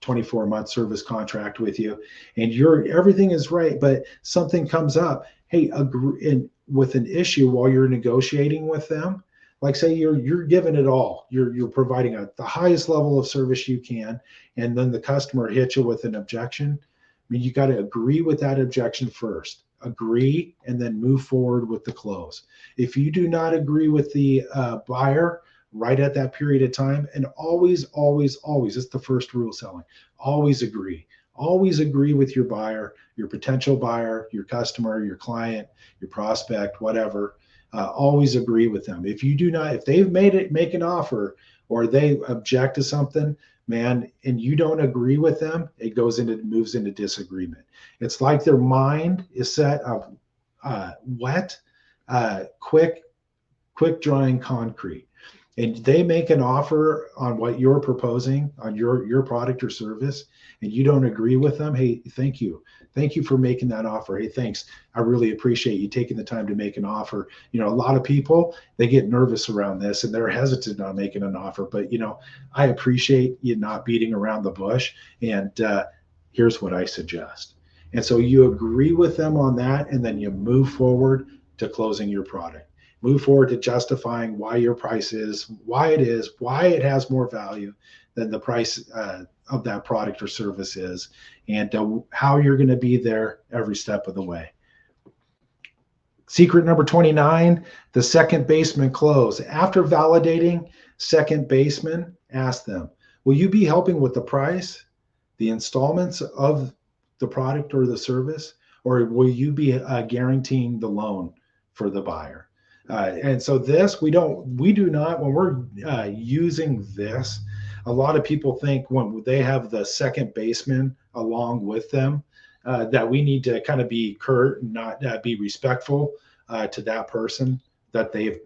24-month service contract with you, and everything is right, but something comes up, hey, agree with an issue while you're negotiating with them. Like say you're giving it all, you're providing the highest level of service you can, and then the customer hits you with an objection. I mean, you got to agree with that objection first, agree, and then move forward with the close. If you do not agree with the buyer right at that period of time, and always, it's the first rule selling, always agree with your buyer, your potential buyer, your customer, your client, your prospect, whatever. Always agree with them. If they've make an offer or they object to something, man, and you don't agree with them, it moves into disagreement. It's like their mind is set of wet, quick drying concrete. And they make an offer on what you're proposing on your product or service, and you don't agree with them. Hey, thank you for making that offer. Hey, thanks. I really appreciate you taking the time to make an offer. A lot of people, they get nervous around this and they're hesitant on making an offer, but I appreciate you not beating around the bush. And Here's what I suggest. And so you agree with them on that, and then you move forward to closing your product. Move forward to justifying why your price is, why it has more value than the price of that product or service is, and how you're going to be there every step of the way. Secret number 29, the second baseman close. After validating second baseman, ask them, will you be helping with the price, the installments of the product or the service, or will you be guaranteeing the loan for the buyer? And so this, we do not, when we're using this, a lot of people think when they have the second baseman along with them, that we need to kind of be curt and not be respectful to that person that the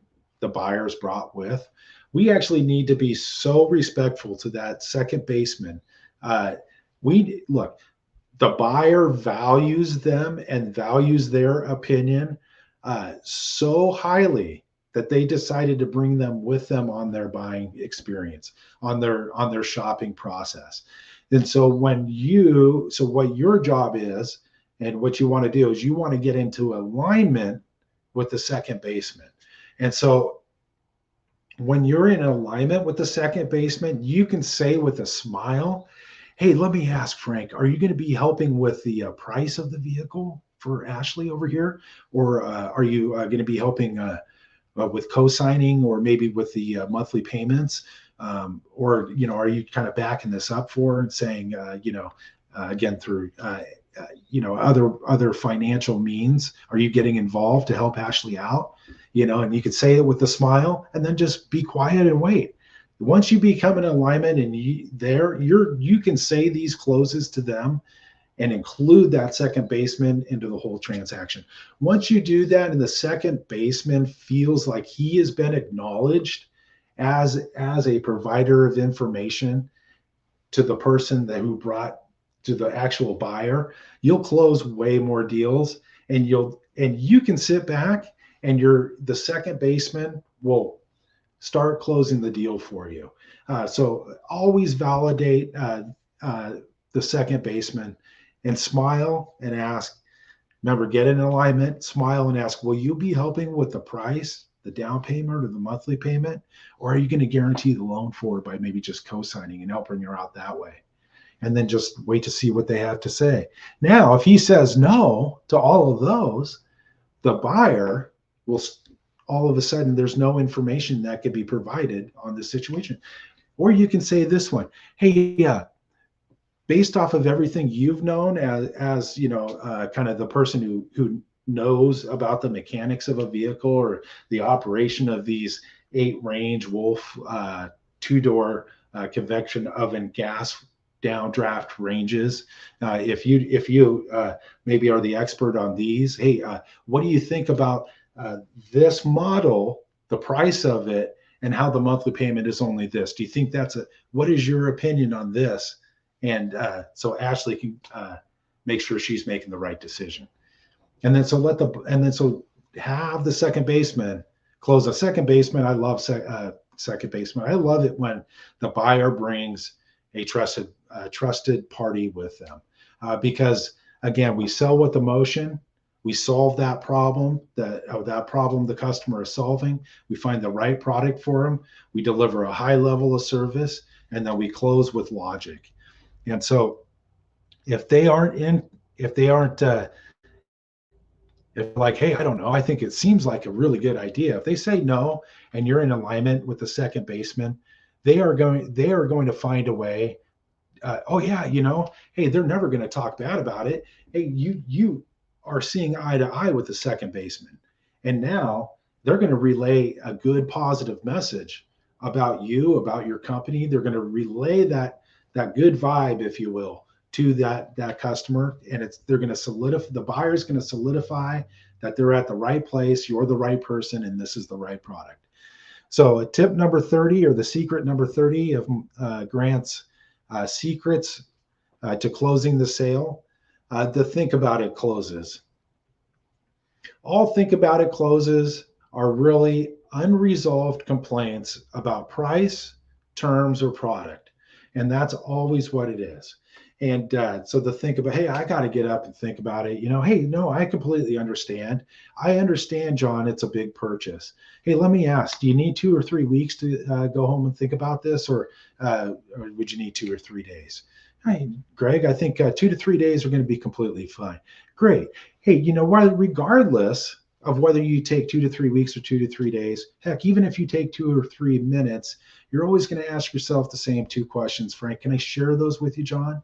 buyers brought with. We actually need to be so respectful to that second baseman. Look, the buyer values them and values their opinion so highly that they decided to bring them with them on their buying experience, on their shopping process. And so what your job is, and what you want to do is you want to get into alignment with the second baseman. And so when you're in alignment with the second baseman, you can say with a smile, hey, let me ask Frank, are you going to be helping with the price of the vehicle for Ashley over here? Or are you going to be helping with co-signing, or maybe with the monthly payments? Or, are you kind of backing this up for and saying, again, through, other financial means, are you getting involved to help Ashley out? And you could say it with a smile, and then just be quiet and wait. Once you become in alignment and you can say these closes to them and include that second baseman into the whole transaction. Once you do that, and the second baseman feels like he has been acknowledged as a provider of information to the person who brought to the actual buyer, you'll close way more deals, and you can sit back, and the second baseman will start closing the deal for you. So always validate the second baseman, and smile and ask. Remember, get in alignment, smile and ask, will you be helping with the price, the down payment, or the monthly payment? Or are you going to guarantee the loan for it by maybe just co-signing and helping her out that way? And then just wait to see what they have to say. Now, if he says no to all of those, the buyer will, all of a sudden, there's no information that could be provided on the situation. Or you can say this one, hey, based off of everything you've known as kind of the person who knows about the mechanics of a vehicle or the operation of these 8-range Wolf 2-door convection oven gas downdraft ranges. If you maybe are the expert on these, hey, what do you think about this model, the price of it, and how the monthly payment is only this? Do you think what is your opinion on this? And so Ashley can make sure she's making the right decision. And then so have the second baseman close. A second baseman, I love second baseman. I love it when the buyer brings a trusted party with them, because again, we sell with emotion. We solve that problem the customer is solving. We find the right product for them. We deliver a high level of service, and then we close with logic. And so if they aren't if like, hey, I don't know, I think it seems like a really good idea. If they say no, and you're in alignment with the second baseman, they are going to find a way. Oh yeah, hey, they're never going to talk bad about it. Hey, you are seeing eye to eye with the second baseman, and now they're going to relay a good positive message about you, about your company. They're going to relay that good vibe, if you will, to that customer, and they're going to solidify. The buyer's going to solidify that they're at the right place, you're the right person, and this is the right product. So tip number 30, or the secret number 30 of Grant's secrets to closing the sale, the think about it closes. All think about it closes are really unresolved complaints about price, terms, or product. And that's always what it is. And so the think about, hey, I got to get up and think about it. Hey, no, I completely understand. I understand, John, it's a big purchase. Hey, let me ask, do you need 2 or 3 weeks to go home and think about this, or would you need 2 or 3 days? Hey, Greg, I think 2 to 3 days are going to be completely fine. Great. Hey, regardless of whether you take 2 to 3 weeks or 2 to 3 days, heck, even if you take 2 or 3 minutes, you're always going to ask yourself the same two questions. Frank, can I share those with you, John?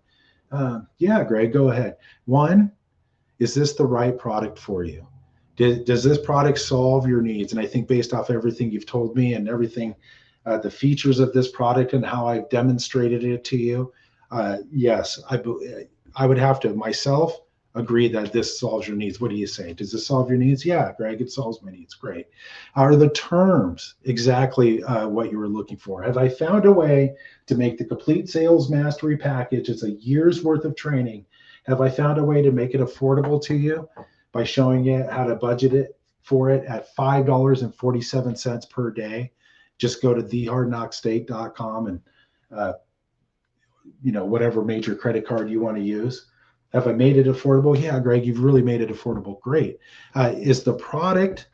Yeah, Greg, go ahead. One, is this the right product for you? Does this product solve your needs? And I think based off everything you've told me and everything, the features of this product and how I've demonstrated it to you, yes, I would have to myself agree that this solves your needs. What do you say? Does this solve your needs? Yeah, Greg, it solves my needs. Great. Are the terms exactly what you were looking for? Have I found a way to make the complete sales mastery package? It's a year's worth of training. Have I found a way to make it affordable to you by showing you how to budget it for it at $5.47 per day? Just go to thehardknockstate.com and whatever major credit card you want to use. Have I made it affordable? Yeah, Greg, you've really made it affordable. Great. Is the product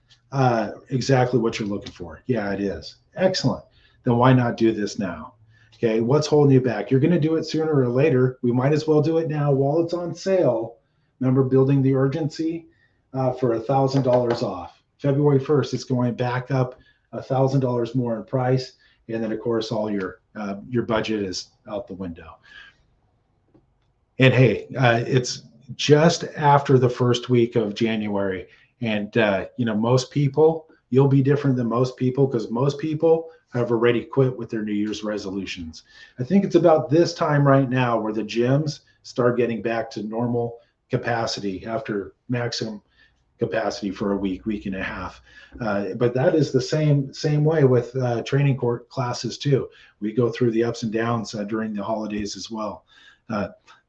exactly what you're looking for? Yeah, it is. Excellent. Then why not do this now? Okay, what's holding you back? You're going to do it sooner or later. We might as well do it now while it's on sale. Remember building the urgency for $1,000 off. February 1st, it's going back up $1,000 more in price. And then, of course, all your budget is out the window. And hey, it's just after the first week of January. And, most people, you'll be different than most people because most people have already quit with their New Year's resolutions. I think it's about this time right now where the gyms start getting back to normal capacity after maximum capacity for a week and a half. But that is the same way with training court classes too. We go through the ups and downs during the holidays as well.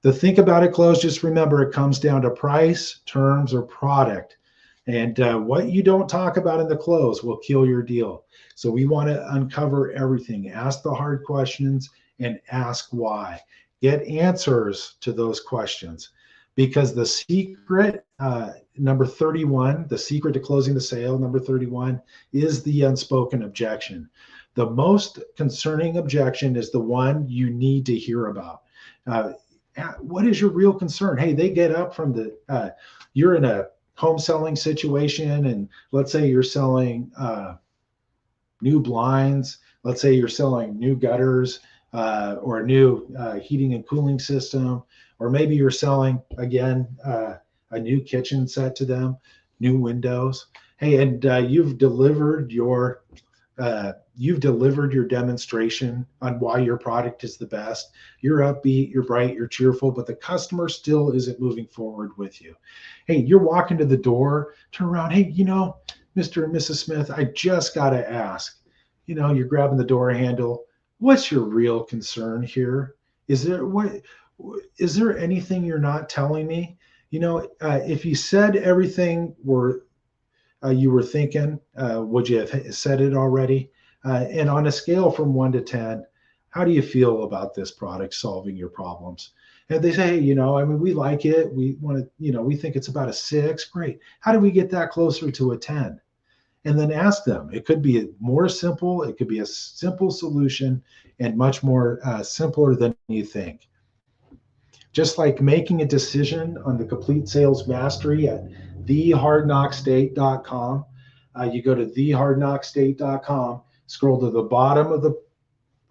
The think about it close, just remember it comes down to price, terms, or product. And what you don't talk about in the close will kill your deal. So we want to uncover everything, ask the hard questions, and ask why. Get answers to those questions. Because the secret, number 31, the secret to closing the sale, number 31, is the unspoken objection. The most concerning objection is the one you need to hear about. What is your real concern? Hey, they get up from you're in a home selling situation, and let's say you're selling new blinds. Let's say you're selling new gutters or a new heating and cooling system. Or maybe you're selling, again, a new kitchen set to them, new windows. Hey, and you've delivered your demonstration on why your product is the best. You're upbeat, you're bright, you're cheerful, but the customer still isn't moving forward with you. Hey, you're walking to the door, turn around. Hey, Mr. and Mrs. Smith, I just got to ask. You're grabbing the door handle. What's your real concern here? Is there anything you're not telling me? If you said everything you were thinking, would you have said it already? And on a scale from 1 to 10, how do you feel about this product solving your problems? And they say, hey, we like it. We want to, we think it's about a 6. Great. How do we get that closer to a 10? And then ask them. It could be more simple. It could be a simple solution and much more simpler than you think. Just like making a decision on the complete sales mastery at thehardknockstate.com. You go to thehardknockstate.com, scroll to the bottom of the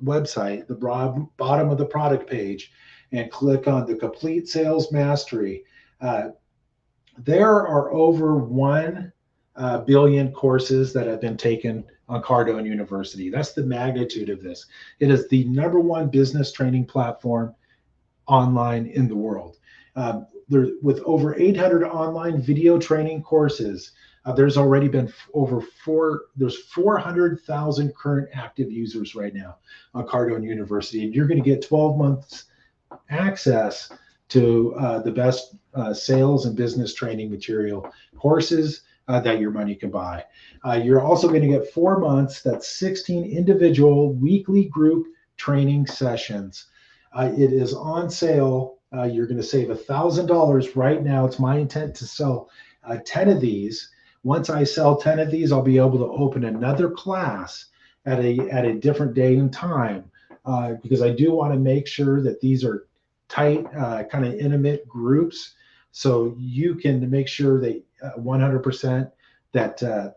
website, the bottom of the product page, and click on the complete sales mastery. There are over 1 billion courses that have been taken on Cardone University. That's the magnitude of this. It is the #1 business training platform online in the world. With over 800 online video training courses, there's already been there's 400,000 current active users right now on Cardone University. And you're going to get 12 months access to the best sales and business training material courses that your money can buy. You're also going to get 4 months, that's 16 individual weekly group training sessions. It is on sale You're going to save $1,000 right now. It's my intent to sell 10 of these. Once I sell 10 of these, I'll be able to open another class at a different day and time, because I do want to make sure that these are tight, kind of intimate groups. So you can make sure that 100% that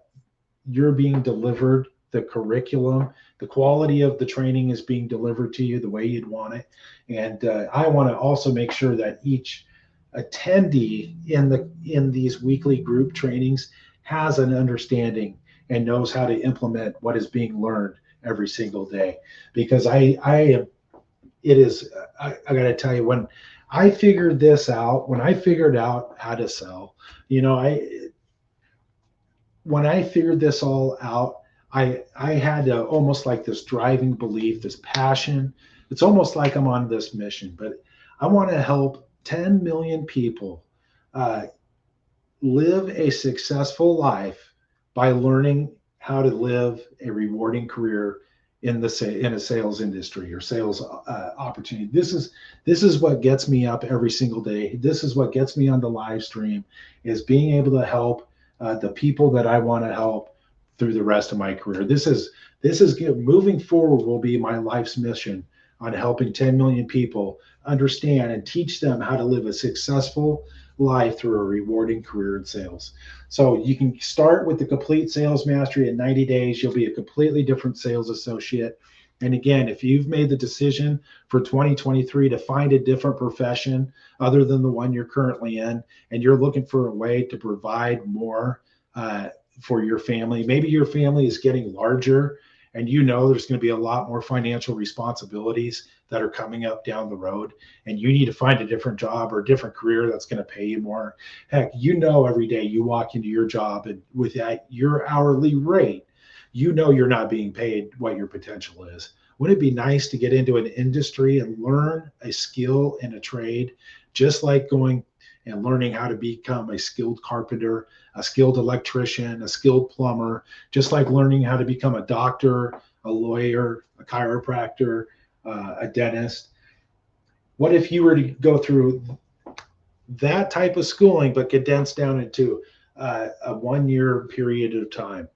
you're being delivered the curriculum, the quality of the training is being delivered to you the way you'd want it. And I want to also make sure that each attendee in these weekly group trainings has an understanding and knows how to implement what is being learned every single day. Because I am, it is, I got to tell you, when I figured this out, when I figured out how to sell, you know, when I figured this all out, I had almost like this driving belief, this passion. It's almost like I'm on this mission, but I want to help 10 million people uh, live a successful life by learning how to live a rewarding career in a sales industry or sales opportunity. This is what gets me up every single day. This is what gets me on the live stream, is being able to help the people that I want to help through the rest of my career. This is moving forward will be my life's mission on helping 10 million people understand and teach them how to live a successful life through a rewarding career in sales. So you can start with the complete sales mastery in 90 days. You'll be a completely different sales associate. And again, if you've made the decision for 2023 to find a different profession other than the one you're currently in, and you're looking for a way to provide more for your family, maybe your family is getting larger and you know there's going to be a lot more financial responsibilities that are coming up down the road, and you need to find a different job or a different career that's going to pay you more. Heck, you know, every day you walk into your job and with that, your hourly rate, you know you're not being paid what your potential is. Wouldn't it be nice to get into an industry and learn a skill in a trade, just like going and learning how to become a skilled carpenter, a skilled electrician, a skilled plumber, just like learning how to become a doctor, a lawyer, a chiropractor, a dentist? What if you were to go through that type of schooling, but condensed down into a 1 year period of time,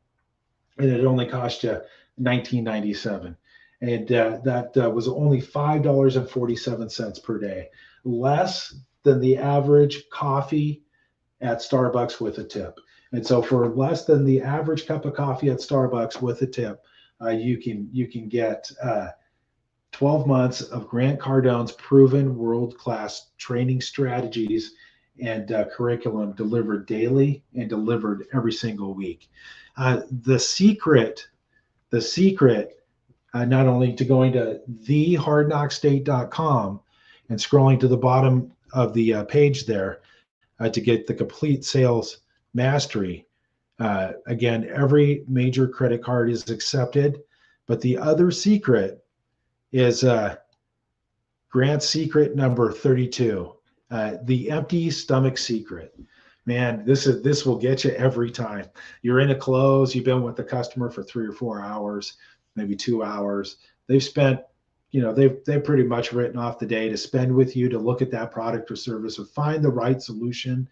and it only cost you 1997, and that was only $5.47 per day, less than the average coffee at Starbucks with a tip. And so for less than the average cup of coffee at Starbucks with a tip, you can get 12 months of Grant Cardone's proven world-class training strategies and curriculum delivered daily and delivered every single week. The secret, not only to going to thehardknockstate.com and scrolling to the bottom of the page there to get the complete sales mastery. Again, every major credit card is accepted, but the other secret is Grant's secret number 32, the empty stomach secret. Man, this will get you every time. You're in a close. You've been with the customer for 3 or 4 hours, maybe 2 hours. They've spent, they've pretty much written off the day to spend with you to look at that product or service or find the right solution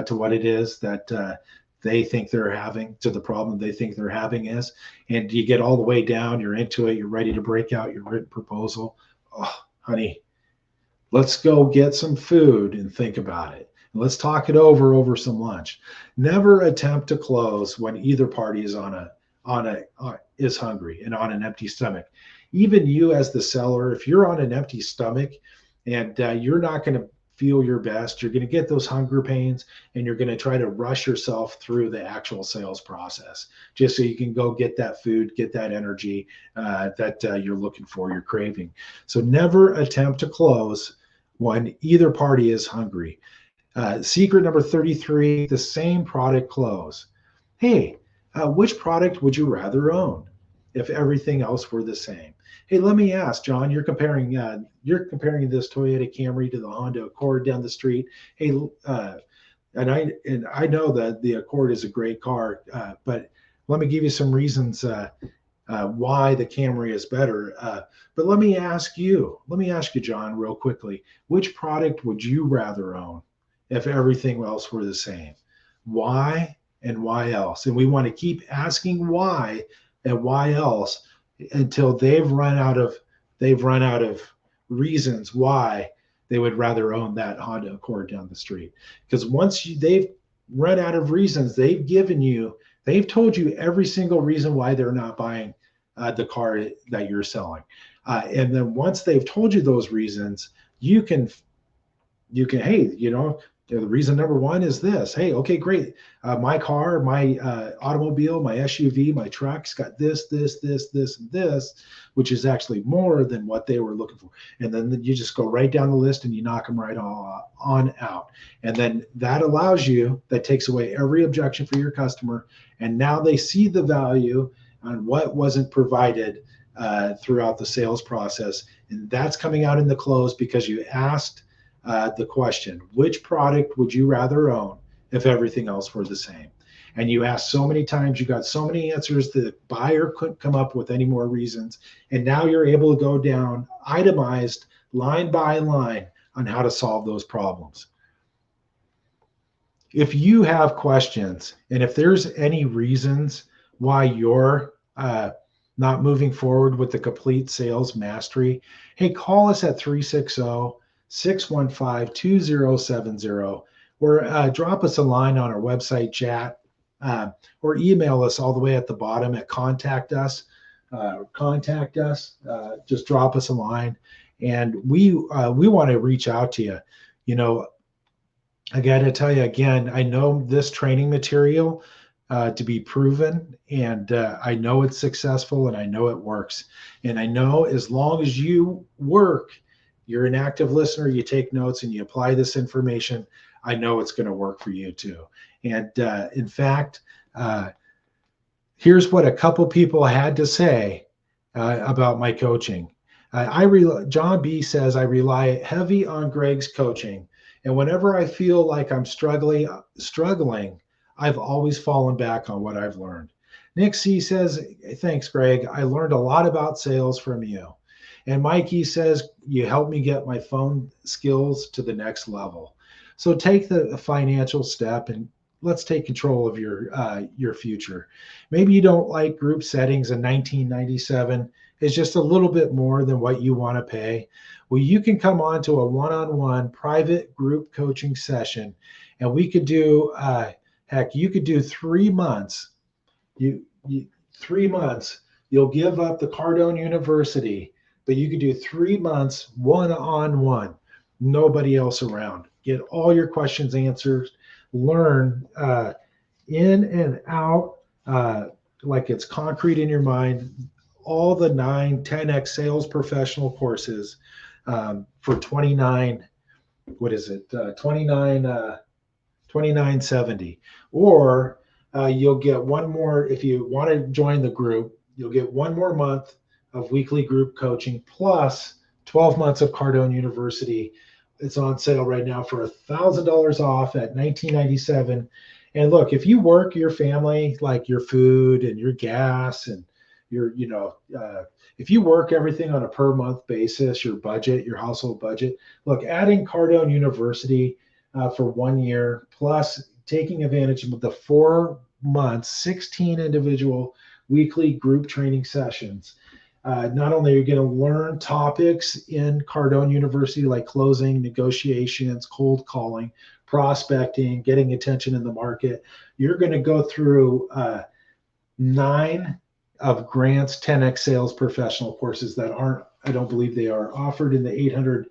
to what it is that they think they're having, to the problem they think they're having is. And you get all the way down, you're into it, you're ready to break out your written proposal. Oh, honey, let's go get some food and think about it. Let's talk it over some lunch. Never attempt to close when either party is is hungry and on an empty stomach. Even you as the seller, if you're on an empty stomach and you're not going to feel your best, you're going to get those hunger pains and you're going to try to rush yourself through the actual sales process just so you can go get that food, get that energy that you're looking for, you're craving. So never attempt to close when either party is hungry. Secret number 33, the same product close. Hey, which product would you rather own if everything else were the same? Hey, let me ask, John. You're comparing this Toyota Camry to the Honda Accord down the street. Hey, and I know that the Accord is a great car, but let me give you some reasons why the Camry is better. But let me ask you, John, real quickly, which product would you rather own if everything else were the same? Why and why else? And we want to keep asking why and why else until they've run out of reasons why they would rather own that Honda Accord down the street. Because they've run out of reasons, they've told you every single reason why they're not buying the car that you're selling. And then once they've told you those reasons, hey, the reason number one is this. Hey, okay, great. My car, my automobile, my SUV, my truck's got this, and this, which is actually more than what they were looking for. And then you just go right down the list and you knock them right on out. And then that takes away every objection for your customer. And now they see the value on what wasn't provided throughout the sales process. And that's coming out in the close because you asked the question, which product would you rather own if everything else were the same? And you asked so many times, you got so many answers, the buyer couldn't come up with any more reasons. And now you're able to go down itemized line by line on how to solve those problems. If you have questions and if there's any reasons why you're not moving forward with the complete sales mastery, hey, call us at 360 615 2070 or drop us a line on our website chat or email us all the way at the bottom at contact us. Just drop us a line, and we want to reach out to you. I got to tell you again, I know this training material to be proven, and I know it's successful, and I know it works. And I know as long as you're an active listener, you take notes, and you apply this information, I know it's going to work for you too. And in fact, here's what a couple people had to say about my coaching. John B says, I rely heavy on Greg's coaching. And whenever I feel like I'm struggling, I've always fallen back on what I've learned. Nick C says, thanks, Greg. I learned a lot about sales from you. And Mikey says, you helped me get my phone skills to the next level. So take the financial step and let's take control of your future. Maybe you don't like group settings in 1997. It's just a little bit more than what you want to pay. Well, you can come on to a one-on-one private group coaching session, and we could do, you could do 3 months. 3 months, you'll give up the Cardone University, but you could do 3 months one-on-one, nobody else around. Get all your questions answered, learn in and out like it's concrete in your mind, all the 10x sales professional courses for 29, what is it? 29.70. Or you'll get one more, if you want to join the group, you'll get 1 more month of weekly group coaching plus 12 months of Cardone University. It's on sale right now for $1,000 off at $19.97. And look, if you work your family, like your food and your gas and if you work everything on a per month basis, your budget, your household budget, look, adding Cardone University for 1 year plus taking advantage of the 4 months, 16 individual weekly group training sessions. Not only are you going to learn topics in Cardone University like closing, negotiations, cold calling, prospecting, getting attention in the market, you're going to go through 9 of Grant's 10x sales professional courses that I don't believe they are offered in the 800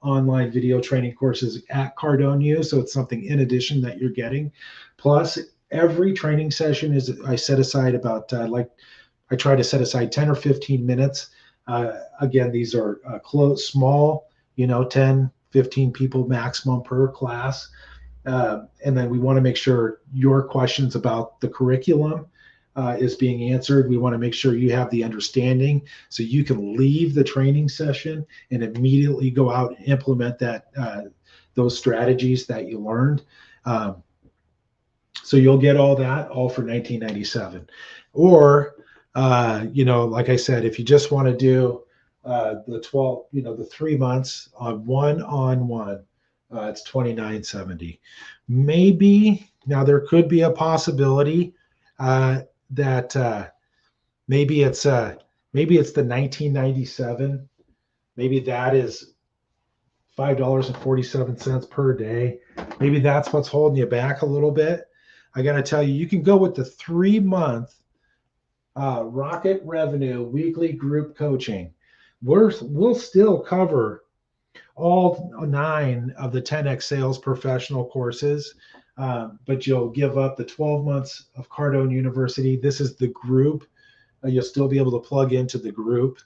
online video training courses at Cardone U. So it's something in addition that you're getting. Plus, every training session I set aside about I try to set aside 10 or 15 minutes. Again, these are small, 10, 15 people maximum per class. And then we want to make sure your questions about the curriculum is being answered. We want to make sure you have the understanding so you can leave the training session and immediately go out and implement those strategies that you learned. So you'll get all that all for $19.97. Or Like I said, if you just want to do the 12, the 3 months on one, it's 29.70. Maybe now there could be a possibility that maybe it's maybe it's the 1997. Maybe that is $5.47 per day. Maybe that's what's holding you back a little bit. I got to tell you, you can go with the 3 month Rocket Revenue weekly group coaching. We'll still cover all 9 of the 10x sales professional courses, but you'll give up the 12 months of Cardone University. This is the group. You'll still be able to plug into the group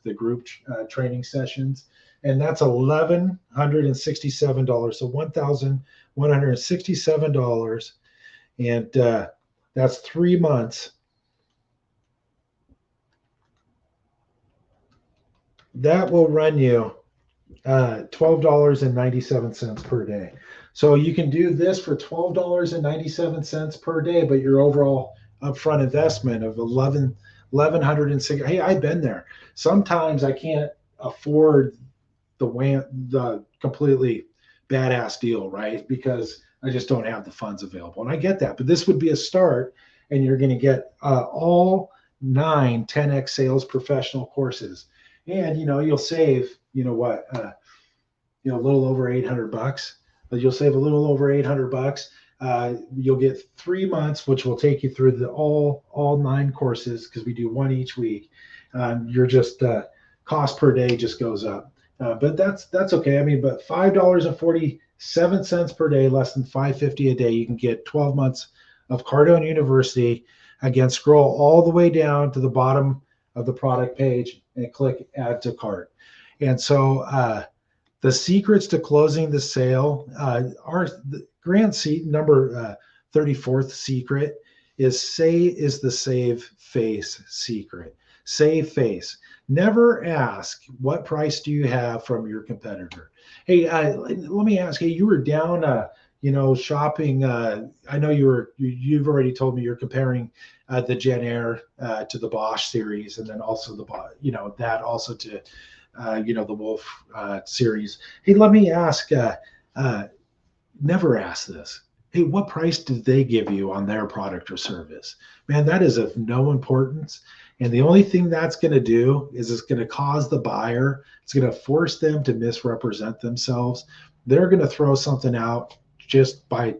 training sessions, and that's $1,167. So $1,167, and that's 3 months. That will run you $12.97 per day. So you can do this for $12.97 per day, but your overall upfront investment of 1,160. Hey, I've been there. Sometimes I can't afford the completely badass deal, right? Because I just don't have the funds available, and I get that. But this would be a start, and you're going to get all 10x sales professional courses, and you'll save a little over $800. But you'll save a little over $800. You'll get 3 months, which will take you through all 9 courses because we do one each week. You're just cost per day just goes up, but that's okay. I mean, but $5.47 per day, less than $5.50 a day, you can get 12 months of Cardone University. Again, scroll all the way down to the bottom of the product page and click Add to Cart. And so the secrets to closing the sale are the Grant seat number 34th secret is the save face secret. Save face. Never ask what price do you have from your competitor. Hey, let me ask. Hey, you were down, shopping. I know you've already told me you're comparing the Jen Air to the Bosch series, and then also that also to the Wolf series. Hey, let me ask. Never ask this. Hey, what price did they give you on their product or service? Man, that is of no importance. And the only thing that's going to do is it's going to cause the buyer, it's going to force them to misrepresent themselves. They're going to throw something out just by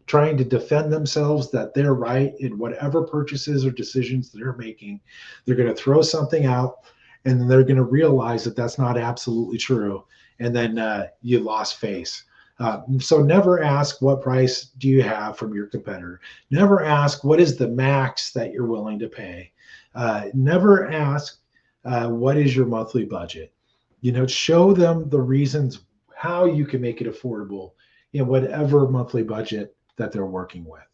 trying to defend themselves that they're right in whatever purchases or decisions they're making. They're going to throw something out, and then they're going to realize that that's not absolutely true. And then you lost face. So never ask what price do you have from your competitor. Never ask what is the max that you're willing to pay. Never ask what is your monthly budget. Show them the reasons how you can make it affordable in whatever monthly budget that they're working with.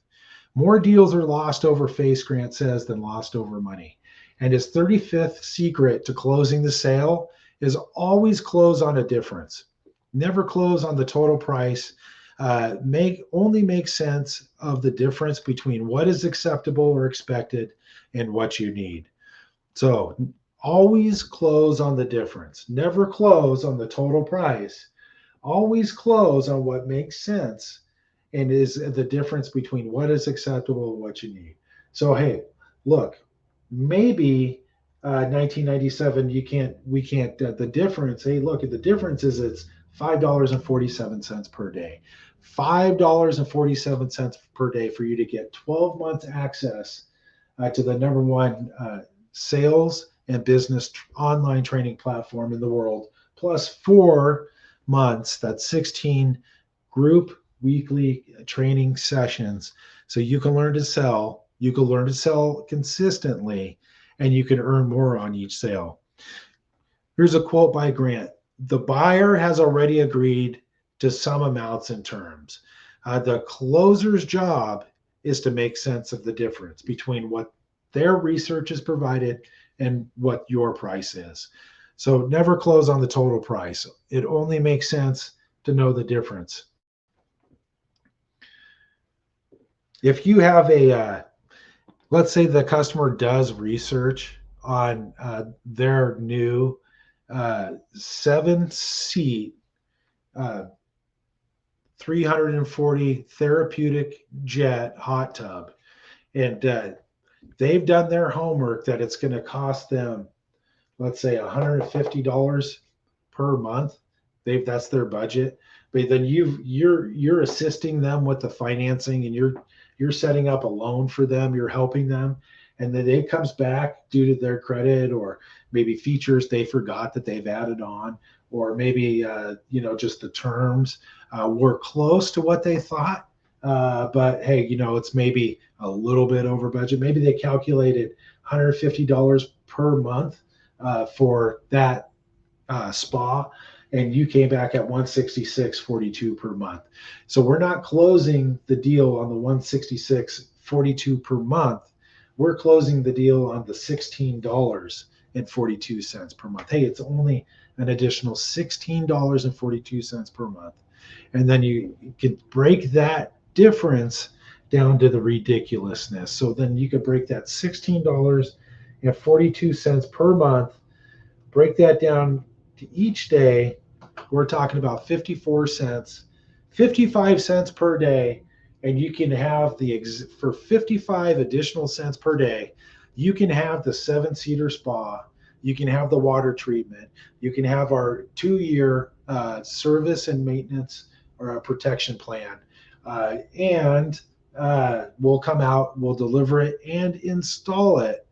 More deals are lost over face, Grant says, than lost over money. And his 35th secret to closing the sale is always close on a difference. Never close on the total price. Only make sense of the difference between what is acceptable or expected and what you need. So always close on the difference. Never close on the total price. Always close on what makes sense and is the difference between what is acceptable and what you need. So hey, look, maybe 1997 we can't the difference. Hey, look, the difference is it's $5.47 per day. $5.47 per day for you to get 12 months access to the number one sales and business online training platform in the world, plus 4 months, that's 16 group weekly training sessions. So you can learn to sell, consistently, and you can earn more on each sale. Here's a quote by Grant. The buyer has already agreed to some amounts and terms. The closer's job is to make sense of the difference between what their research has provided and what your price is. So never close on the total price. It only makes sense to know the difference. If you have let's say the customer does research on their new 7-seat, uh, 340 therapeutic jet hot tub. And they've done their homework that it's going to cost them, let's say, $150 per month. That's their budget. But then you're assisting them with the financing, and you're setting up a loan for them. You're helping them, and then it comes back due to their credit, or maybe features they forgot that they've added on, or maybe just the terms were close to what they thought. But hey, it's maybe a little bit over budget. Maybe they calculated $150 per month for that spa, and you came back at 166.42 per month. So we're not closing the deal on the 166.42 per month. We're closing the deal on the $16.42 per month. Hey, it's only an additional $16.42 per month. And then you could break that difference down to the ridiculousness. So then you could break that $16.42 per month, break that down to each day. We're talking about 54 cents, 55 cents per day. And you can have for 55 additional cents per day, you can have the 7-seater spa. You can have the water treatment. You can have our 2-year service and maintenance or a protection plan. And we'll come out, we'll deliver it and install it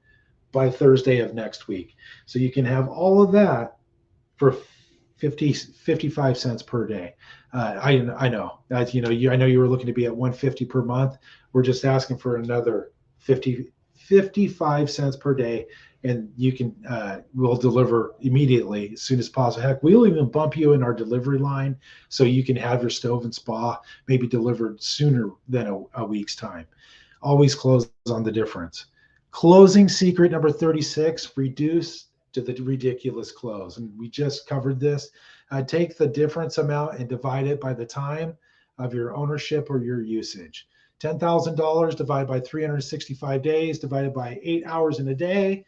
by Thursday of next week. So you can have all of that for 55 cents per day. I know that, I know you were looking to be at 150 per month. We're just asking for another 55 cents per day, and you can we'll deliver immediately as soon as possible. Heck, we'll even bump you in our delivery line so you can have your stove and spa maybe delivered sooner than a week's time. Always close on the difference. Closing secret number 36: reduce to the ridiculous close. And we just covered this. Take the difference amount and divide it by the time of your ownership or your usage. $10,000 divided by 365 days divided by 8 hours in a day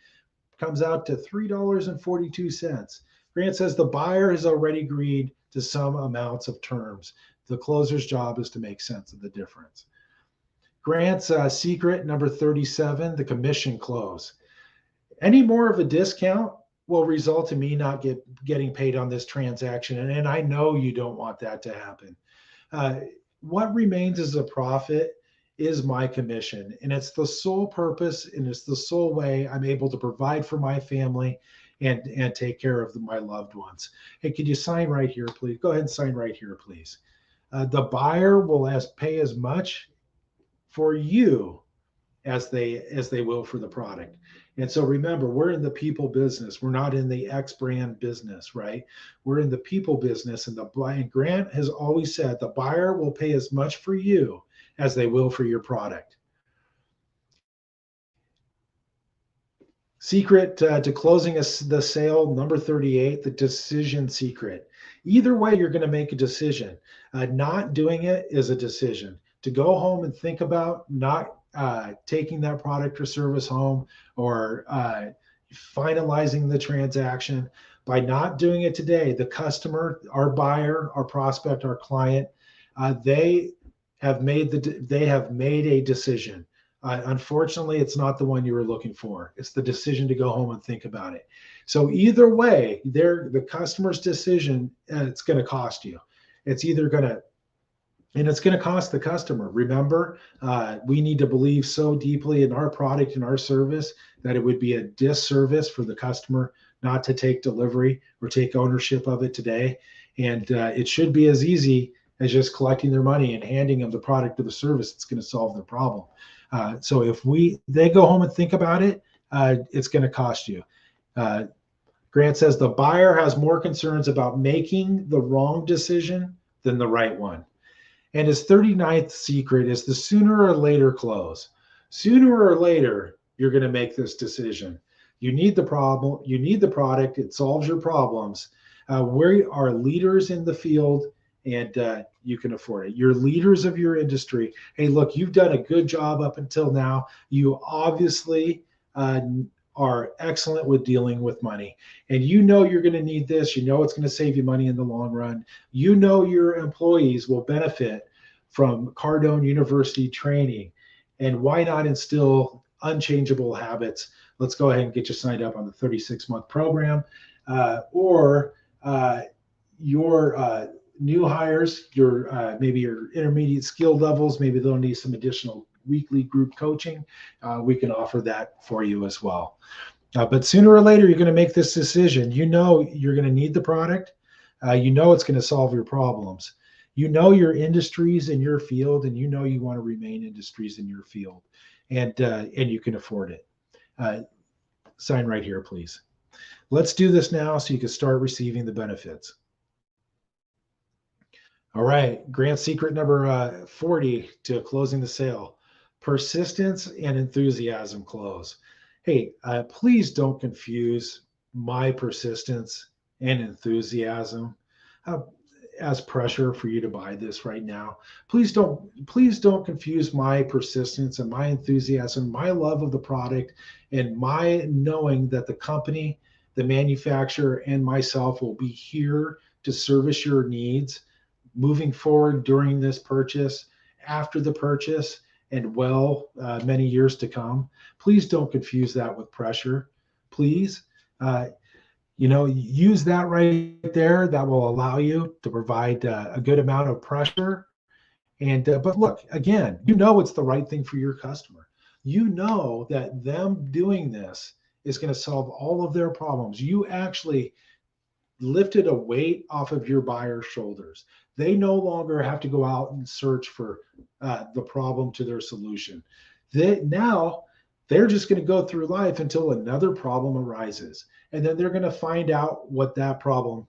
comes out to $3.42. Grant says the buyer has already agreed to some amounts of terms. The closer's job is to make sense of the difference. Grant's secret number 37: the commission close. Any more of a discount will result in me not getting paid on this transaction. And I know you don't want that to happen. What remains as a profit is my commission. And it's the sole purpose, and it's the sole way I'm able to provide for my family and take care of my loved ones. Hey, could you sign right here, please? Go ahead and sign right here, please. The buyer will pay as much for you as they will for the product. And so remember, we're in the people business. We're not in the X brand business, right? We're in the people business. And Grant has always said the buyer will pay as much for you as they will for your product. Secret to closing the sale, number 38, the decision secret. Either way, you're going to make a decision. Not doing it is a decision. To go home and think about not taking that product or service home, or finalizing the transaction. By not doing it today, the customer, our buyer, our prospect, our client, they have made a decision. Unfortunately, it's not the one you were looking for. It's the decision to go home and think about it. So either way, the customer's decision, it's going to cost you. It's either going to And it's going to cost the customer. Remember, we need to believe so deeply in our product and our service that it would be a disservice for the customer not to take delivery or take ownership of it today. And it should be as easy as just collecting their money and handing them the product or the service that's going to solve their problem. So if they go home and think about it, it's going to cost you. Grant says the buyer has more concerns about making the wrong decision than the right one. And his 39th secret is the sooner or later close. Sooner or later, you're going to make this decision. You need the problem. You need the product. It solves your problems. We are leaders in the field, and you can afford it. You're leaders of your industry. Hey, look, you've done a good job up until now. You obviously are excellent with dealing with money. And you know you're going to need this. You know it's going to save you money in the long run. You know your employees will benefit from Cardone University training. And why not instill unchangeable habits? Let's go ahead and get you signed up on the 36-month program. Or your new hires, your maybe your intermediate skill levels, maybe they'll need some additional weekly group coaching. We can offer that for you as well. But sooner or later, you're going to make this decision. You know you're going to need the product. You know it's going to solve your problems. You know your industries in your field, and you know you want to remain industries in your field, and you can afford it. Uh, Sign right here, please. Let's do this now so you can start receiving the benefits. All right, grant secret number 40 to closing the sale. Persistence and enthusiasm close. Hey, please don't confuse my persistence and enthusiasm uh, as pressure for you to buy this right now. Please don't confuse my persistence and my enthusiasm, my love of the product, and my knowing that the company, the manufacturer, and myself will be here to service your needs moving forward during this purchase, after the purchase, and many years to come. Please don't confuse that with pressure. Please, use that right there. That will allow you to provide a good amount of pressure. And but look, again, you know it's the right thing for your customer. You know that them doing this is going to solve all of their problems. You actually lifted a weight off of your buyer's shoulders. They no longer have to go out and search for the problem to their solution. Now they're just going to go through life until another problem arises. And then they're going to find out what that problem,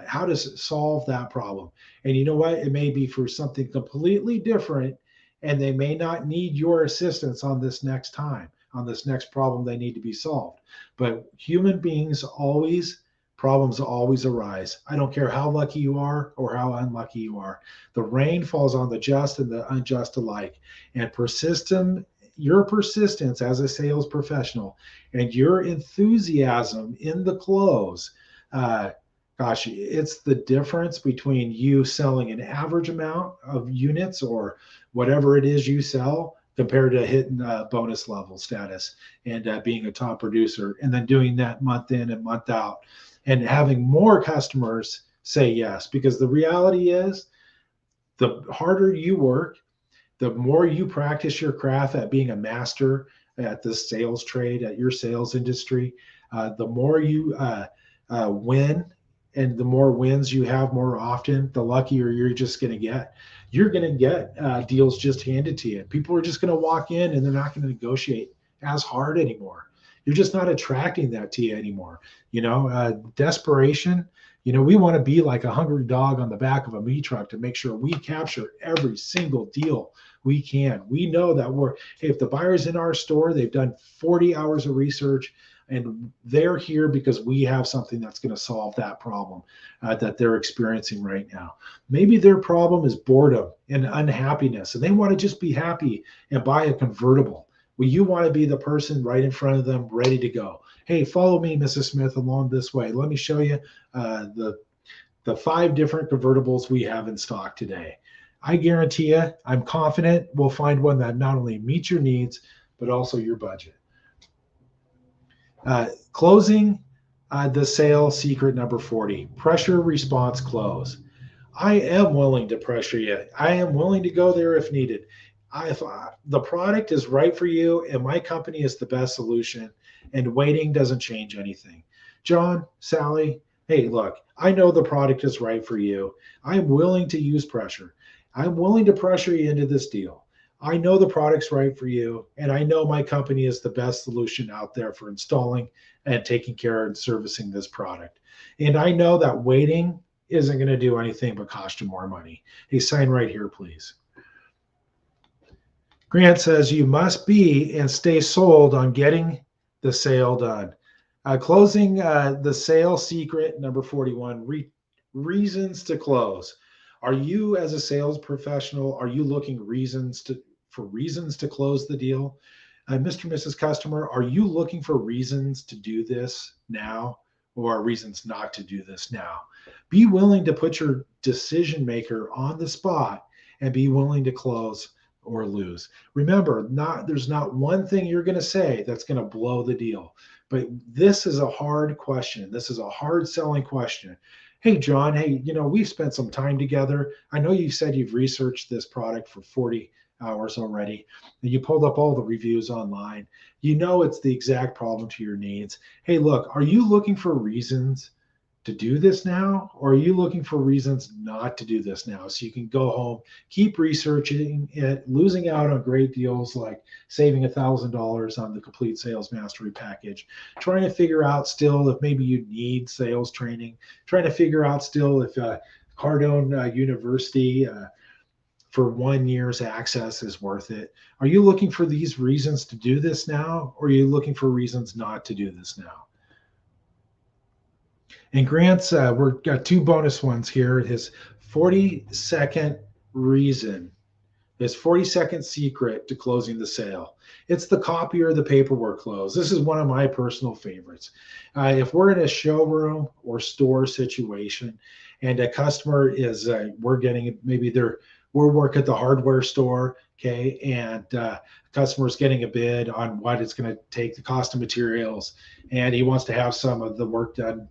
how to solve that problem. And you know what? It may be for something completely different, and they may not need your assistance on this next time, on this next problem they need to be solved. But human beings always problems always arise. I don't care how lucky you are or how unlucky you are. The rain falls on the just and the unjust alike. And your persistence as a sales professional and your enthusiasm in the close, uh, gosh, it's the difference between you selling an average amount of units or whatever it is you sell compared to hitting bonus level status and being a top producer and then doing that month in and month out and having more customers say yes. Because the reality is, the harder you work, the more you practice your craft at being a master at this sales trade, at your sales industry, the more you win and the more wins you have more often, the luckier you're just going to get. You're going to get deals just handed to you. People are just going to walk in and they're not going to negotiate as hard anymore. You're just not attracting that to you anymore. Desperation. We want to be like a hungry dog on the back of a meat truck to make sure we capture every single deal we can. We know that if the buyer's in our store, they've done 40 hours of research and they're here because we have something that's going to solve that problem that they're experiencing right now. Maybe their problem is boredom and unhappiness, and they want to just be happy and buy a convertible. Well, you want to be the person right in front of them, ready to go. Hey, follow me, Mrs. Smith, along this way. Let me show you the 5 different convertibles we have in stock today. I guarantee you, I'm confident we'll find one that not only meets your needs, but also your budget. Closing the sale secret number 40, pressure response close. I am willing to pressure you. I am willing to go there if needed. If the product is right for you and my company is the best solution and waiting doesn't change anything. John, Sally, hey, look, I know the product is right for you. I'm willing to use pressure. I'm willing to pressure you into this deal. I know the product's right for you, and I know my company is the best solution out there for installing and taking care and servicing this product. And I know that waiting isn't going to do anything but cost you more money. Hey, sign right here, please. Grant says you must be and stay sold on getting the sale done. Closing the sale secret number 41, reasons to close. Are you, as a sales professional, are you looking for reasons to close the deal? Mr. and Mrs. Customer, are you looking for reasons to do this now or reasons not to do this now? Be willing to put your decision maker on the spot and be willing to close or lose. Remember, there's not one thing you're going to say that's going to blow the deal. But this is a hard question. This is a hard selling question. Hey, John, hey, we've spent some time together. I know you said you've researched this product for 40 hours already. And you pulled up all the reviews online. You know it's the exact problem to your needs. Hey, look, are you looking for reasons to do this now, or are you looking for reasons not to do this now? So you can go home, keep researching it, losing out on great deals like saving $1,000 on the complete sales mastery package, trying to figure out still if maybe you need sales training, trying to figure out still if Cardone University for 1 year's access is worth it. Are you looking for these reasons to do this now, or are you looking for reasons not to do this now? And Grant's, we've got two bonus ones here. His 40-second reason, his 40-second secret to closing the sale. It's the copy or the paperwork close. This is one of my personal favorites. If we're in a showroom or store situation and a customer is, we're getting maybe we're work at the hardware store, okay, and customer's getting a bid on what it's going to take, the cost of materials, and he wants to have some of the work done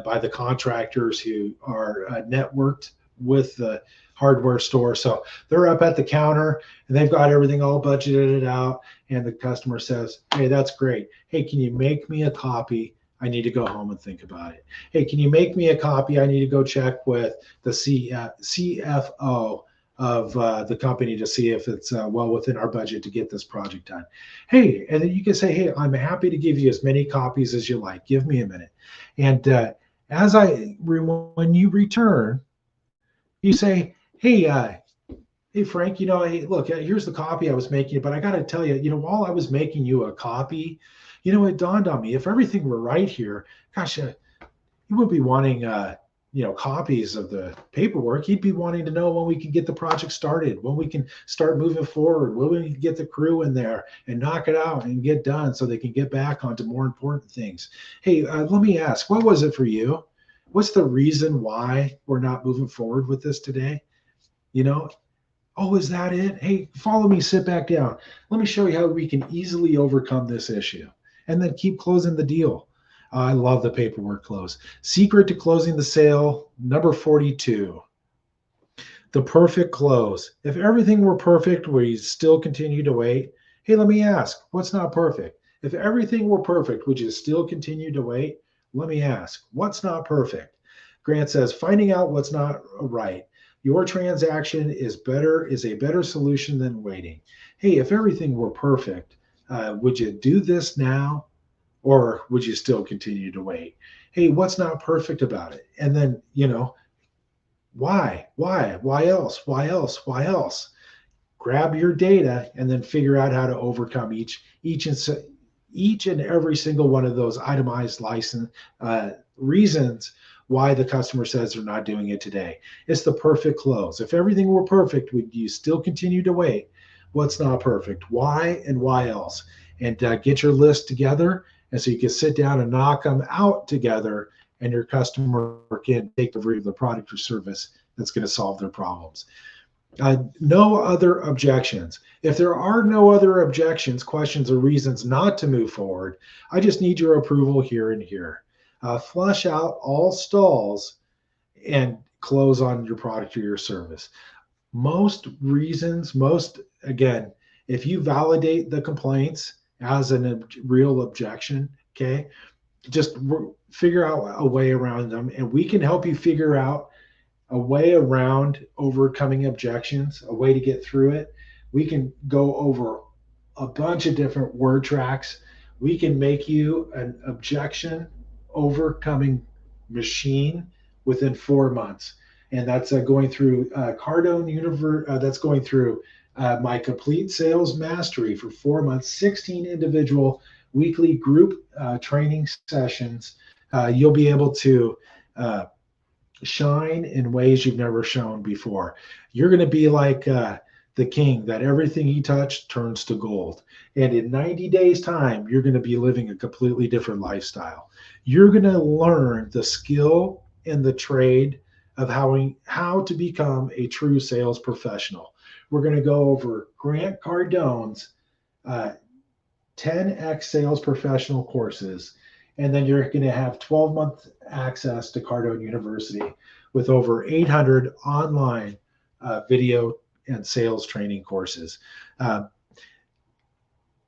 by the contractors who are networked with the hardware store. So they're up at the counter and they've got everything all budgeted out. And the customer says, hey, that's great. Hey, can you make me a copy? I need to go home and think about it. Hey, can you make me a copy? I need to go check with the CFO of the company to see if it's well within our budget to get this project done. Hey, and then you can say, hey, I'm happy to give you as many copies as you like. Give me a minute. And when you return, you say, hey, Frank, hey, look, here's the copy I was making, but I got to tell you, while I was making you a copy, it dawned on me, if everything were right here, gosh, you wouldn't be wanting copies of the paperwork. He'd be wanting to know when we can get the project started, when we can start moving forward, when we can get the crew in there and knock it out and get done so they can get back onto more important things. Hey, let me ask, what was it for you? What's the reason why we're not moving forward with this today? Oh, is that it? Hey, follow me, sit back down. Let me show you how we can easily overcome this issue and then keep closing the deal. I love the paperwork close. Secret to closing the sale, number 42. The perfect close. If everything were perfect, would you still continue to wait? Hey, let me ask, what's not perfect? If everything were perfect, would you still continue to wait? Let me ask, what's not perfect? Grant says, finding out what's not right. Your transaction is a better solution than waiting. Hey, if everything were perfect, would you do this now? Or would you still continue to wait? Hey, what's not perfect about it? And then, why else? Why else? Why else? Grab your data and then figure out how to overcome each and every single one of those itemized license reasons why the customer says they're not doing it today. It's the perfect close. If everything were perfect, would you still continue to wait? What's not perfect? Why and why else? And get your list together. And so you can sit down and knock them out together, and your customer can take delivery of the product or service that's going to solve their problems. No other objections. If there are no other objections, questions, or reasons not to move forward, I just need your approval here and here. Flush out all stalls and close on your product or your service. Again, if you validate the complaints as a real objection, okay, just figure out a way around them, and we can help you figure out a way around overcoming objections, a way to get through it. We can go over a bunch of different word tracks. We can make you an objection overcoming machine within 4 months. And that's going through Cardone Universe. That's going through my complete sales mastery for 4 months, 16 individual weekly group training sessions. You'll be able to shine in ways you've never shown before. You're going to be like the king that everything he touched turns to gold. And in 90 days' time, you're going to be living a completely different lifestyle. You're going to learn the skill and the trade of how to become a true sales professional. We're going to go over Grant Cardone's uh, 10x sales professional courses, and then you're going to have 12-month access to Cardone University with over 800 online video and sales training courses. Uh,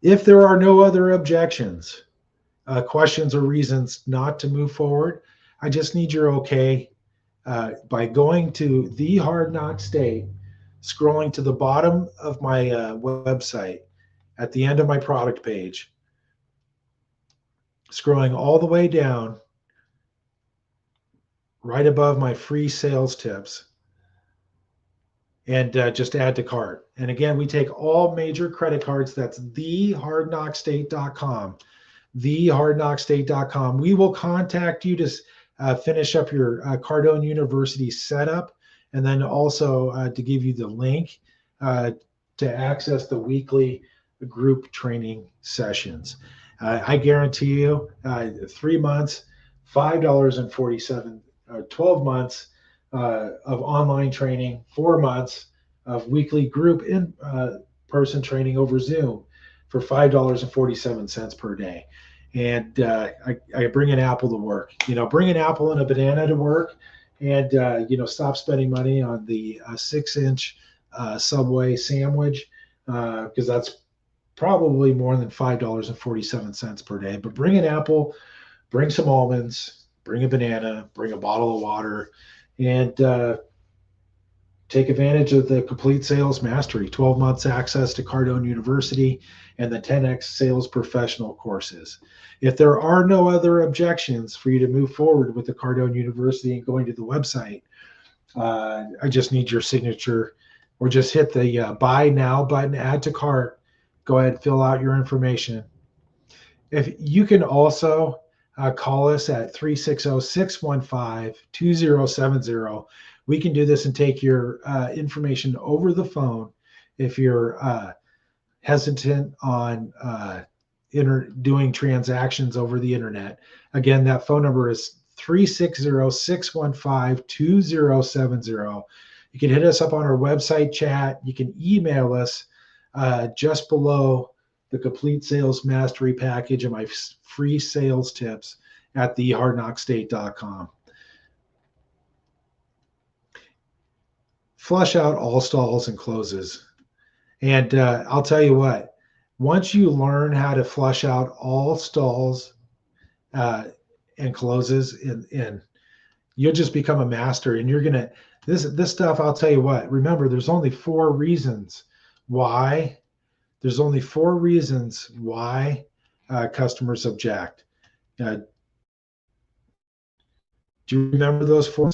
if there are no other objections, questions, or reasons not to move forward, I just need your okay by going to The Hard Knock State, scrolling to the bottom of my website at the end of my product page, scrolling all the way down right above my free sales tips, and just add to cart. And again, we take all major credit cards. That's thehardknockstate.com. Thehardknockstate.com. We will contact you to finish up your Cardone University setup, and then also to give you the link to access the weekly group training sessions. I guarantee you 3 months, $5.47, 12 months of online training, 4 months of weekly group in person training over Zoom for $5.47 per day. And I bring an apple to work. Bring an apple and a banana to work, and stop spending money on the 6-inch Subway sandwich, because that's probably more than $5.47 per day. But bring an apple, bring some almonds, bring a banana, bring a bottle of water, and take advantage of the complete sales mastery, 12 months access to Cardone University and the 10x sales professional courses. If there are no other objections for you to move forward with the Cardone University and going to the website, I just need your signature, or just hit the buy now button, add to cart. Go ahead, fill out your information. If you can also call us at 360-615-2070. We can do this and take your information over the phone if you're hesitant on doing transactions over the internet. Again, that phone number is 360-615-2070. You can hit us up on our website chat. You can email us just below the complete sales mastery package and my free sales tips at thehardknockstate.com. Flush out all stalls and closes. And I'll tell you what, once you learn how to flush out all stalls and closes, and you'll just become a master. And you're going to, this stuff, I'll tell you what, remember, there's only four reasons why customers object. Do you remember those four?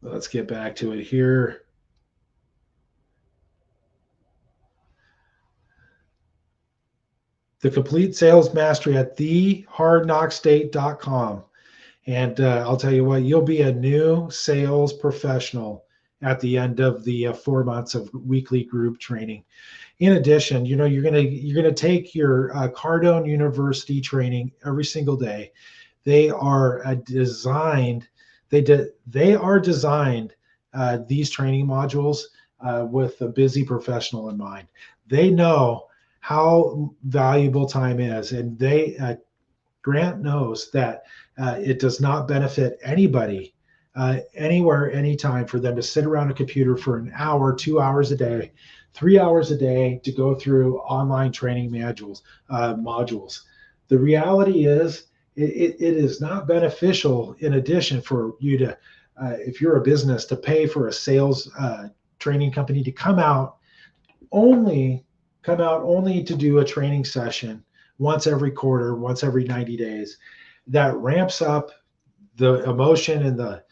Let's get back to it here. The complete sales mastery at thehardknockstate.com. And I'll tell you what, you'll be a new sales professional at the end of the 4 months of weekly group training. In addition, you're gonna take your Cardone University training every single day. They are designed. They are designed these training modules with a busy professional in mind. They know how valuable time is, and Grant knows that it does not benefit anybody anywhere, anytime, for them to sit around a computer for an hour, 2 hours a day, 3 hours a day to go through online training modules. The reality is, it is not beneficial, in addition, for you to, if you're a business, to pay for a sales training company to come out only to do a training session once every quarter, once every 90 days. That ramps up the emotion and the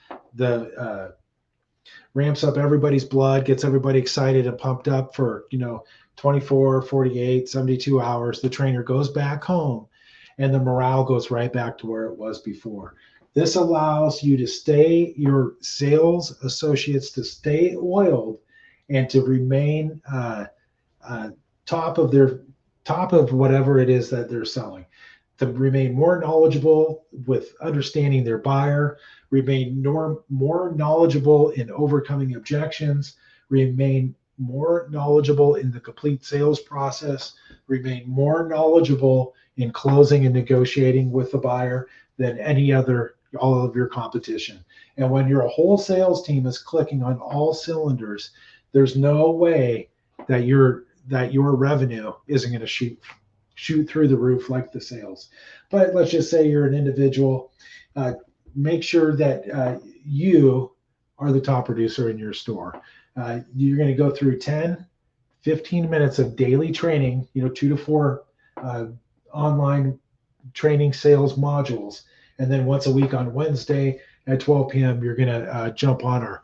ramps up everybody's blood, gets everybody excited and pumped up for 24, 48, 72 hours. The trainer goes back home and the morale goes right back to where it was before. This allows you to stay, your sales associates to stay oiled and to remain uh, top of their top of whatever it is that they're selling, to remain more knowledgeable with understanding their buyer, remain more knowledgeable in overcoming objections, remain more knowledgeable in the complete sales process, remain more knowledgeable in closing and negotiating with the buyer than any other, all of your competition. And when your whole sales team is clicking on all cylinders, there's no way that your revenue isn't going to shoot through the roof like the sales. But let's just say you're an individual. Uh, Make sure that you are the top producer in your store. You're going to go through 10, 15 minutes of daily training, 2 to 4 uh, online training sales modules. And then once a week on Wednesday at 12 p.m., you're going to jump on our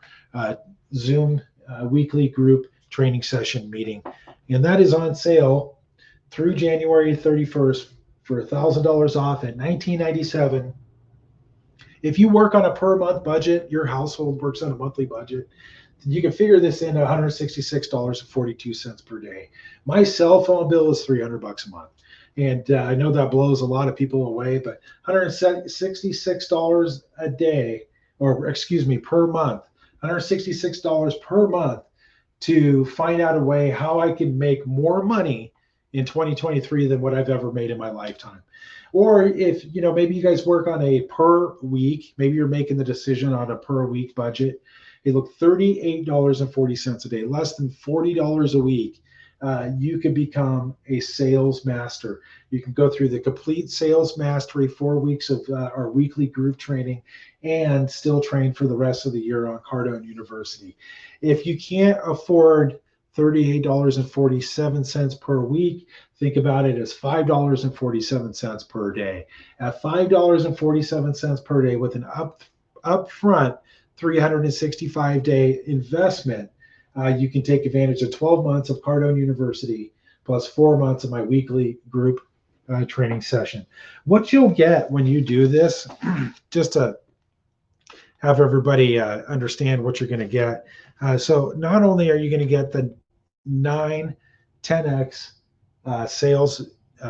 Zoom weekly group training session meeting. And that is on sale through January 31st for $1,000 off at $19.97. If you work on a per month budget, your household works on a monthly budget, you can figure this in at $166.42 per day. My cell phone bill is $300 a month. And I know that blows a lot of people away, but $166 a day, or excuse me, per month, $166 per month to find out a way how I can make more money in 2023 than what I've ever made in my lifetime. Or if, maybe you guys work on a per week, maybe you're making the decision on a per week budget. Hey, look, $38.40 a day, less than $40 a week. You could become a sales master. You can go through the complete sales mastery, 4 weeks of our weekly group training, and still train for the rest of the year on Cardone University. If you can't afford $38.47 per week, think about it as $5.47 per day. At $5.47 per day with an upfront 365-day investment, you can take advantage of 12 months of Cardone University plus 4 months of my weekly group training session. What you'll get when you do this, just to have everybody understand what you're going to get. So not only are you going to get the 9 10x sales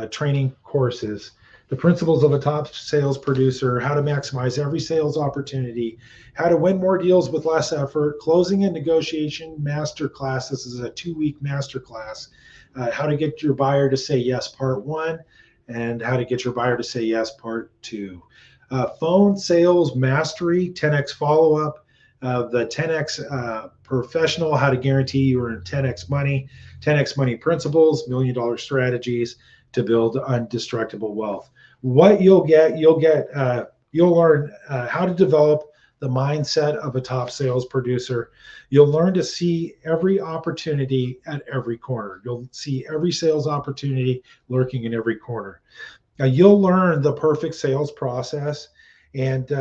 training courses, the principles of a top sales producer, how to maximize every sales opportunity, how to win more deals with less effort, closing and negotiation masterclass. This is a 2-week masterclass. How to get your buyer to say yes, part 1, and how to get your buyer to say yes, part 2. Phone sales mastery, 10x follow-up, the 10x professional, how to guarantee you earn 10x money principles, $1 million strategies to build indestructible wealth. What you'll learn how to develop the mindset of a top sales producer. You'll learn to see every opportunity at every corner. You'll see every sales opportunity lurking in every corner. You'll learn the perfect sales process, and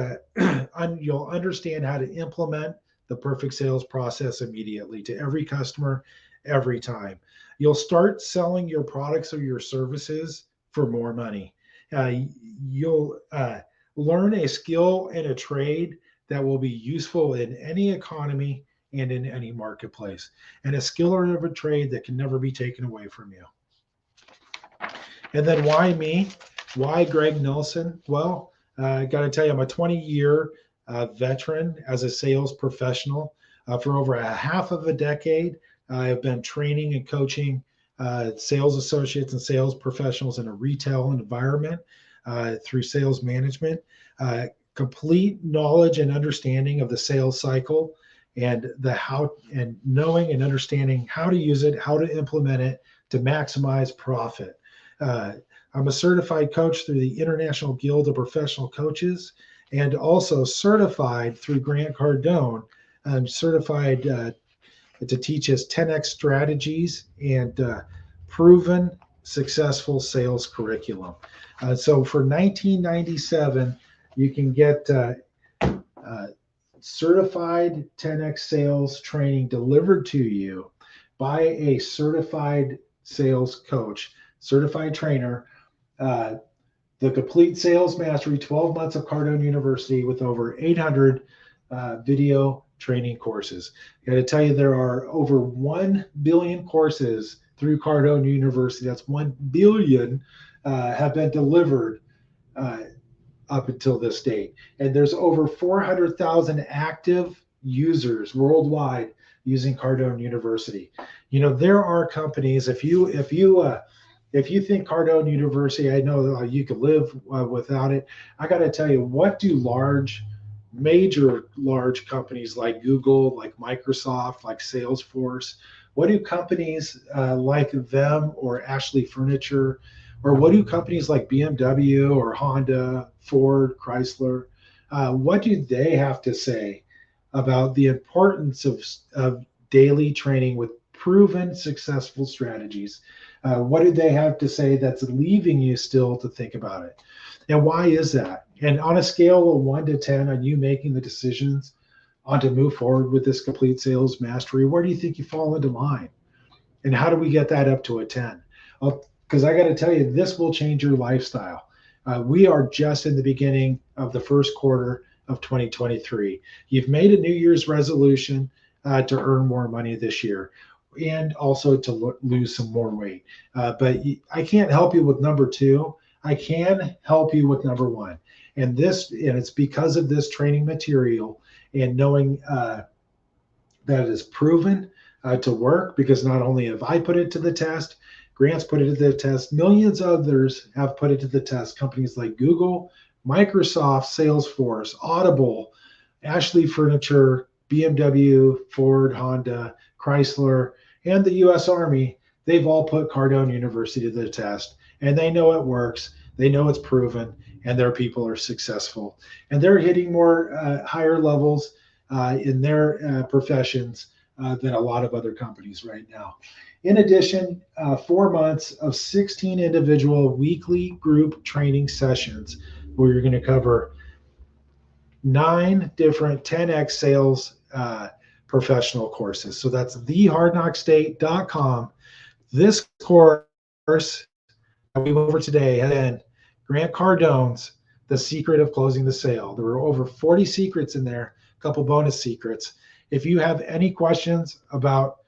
you'll understand how to implement the perfect sales process immediately to every customer, every time. You'll start selling your products or your services for more money. You'll learn a skill and a trade that will be useful in any economy and in any marketplace, and a skill or a trade that can never be taken away from you. And then why me? Why Greg Nelson? Well, I got to tell you, I'm a 20-year veteran as a sales professional. For over a half of a decade, I have been training and coaching sales associates and sales professionals in a retail environment through sales management. Complete knowledge and understanding of the sales cycle and knowing and understanding how to use it, how to implement it to maximize profit. I'm a certified coach through the International Guild of Professional Coaches, and also certified through Grant Cardone. I'm certified to teach us 10x strategies and proven successful sales curriculum. So for $19.97, you can get certified 10x sales training delivered to you by a certified sales coach, certified trainer, The Complete Sales Mastery 12 Months of Cardone University with over 800 video training courses. I got to tell you, there are over 1 billion courses through Cardone University. That's 1 billion have been delivered up until this date. And there's over 400,000 active users worldwide using Cardone University. You know, there are companies, if you think Cardone University, I know you could live without it. I got to tell you, what do major large companies like Google, like Microsoft, like Salesforce, what do companies like them or Ashley Furniture, or what do companies like BMW or Honda, Ford, Chrysler, what do they have to say about the importance of daily training with proven successful strategies? What do they have to say that's leaving you still to think about it? And why is that? And on a scale of 1 to 10, on you making the decisions on to move forward with this complete sales mastery, where do you think you fall into line? And how do we get that up to a 10? Because I got to tell you, this will change your lifestyle. We are just in the beginning of the first quarter of 2023. You've made a New Year's resolution to earn more money this year and also to lose some more weight. But I can't help you with number 2. I can help you with number 1. And it's because of this training material and knowing that it is proven to work, because not only have I put it to the test, Grant's put it to the test, millions of others have put it to the test. Companies like Google, Microsoft, Salesforce, Audible, Ashley Furniture, BMW, Ford, Honda, Chrysler, and the U.S. Army, they've all put Cardone University to the test, and they know it works. They know it's proven, and their people are successful. And they're hitting more higher levels in their professions than a lot of other companies right now. In addition, 4 months of 16 individual weekly group training sessions where you're going to cover 9 different 10x sales professional courses. So that's thehardknockstate.com. This course that we went over today had Grant Cardone's The Secret of Closing the Sale. There were over 40 secrets in there, a couple bonus secrets. If you have any questions about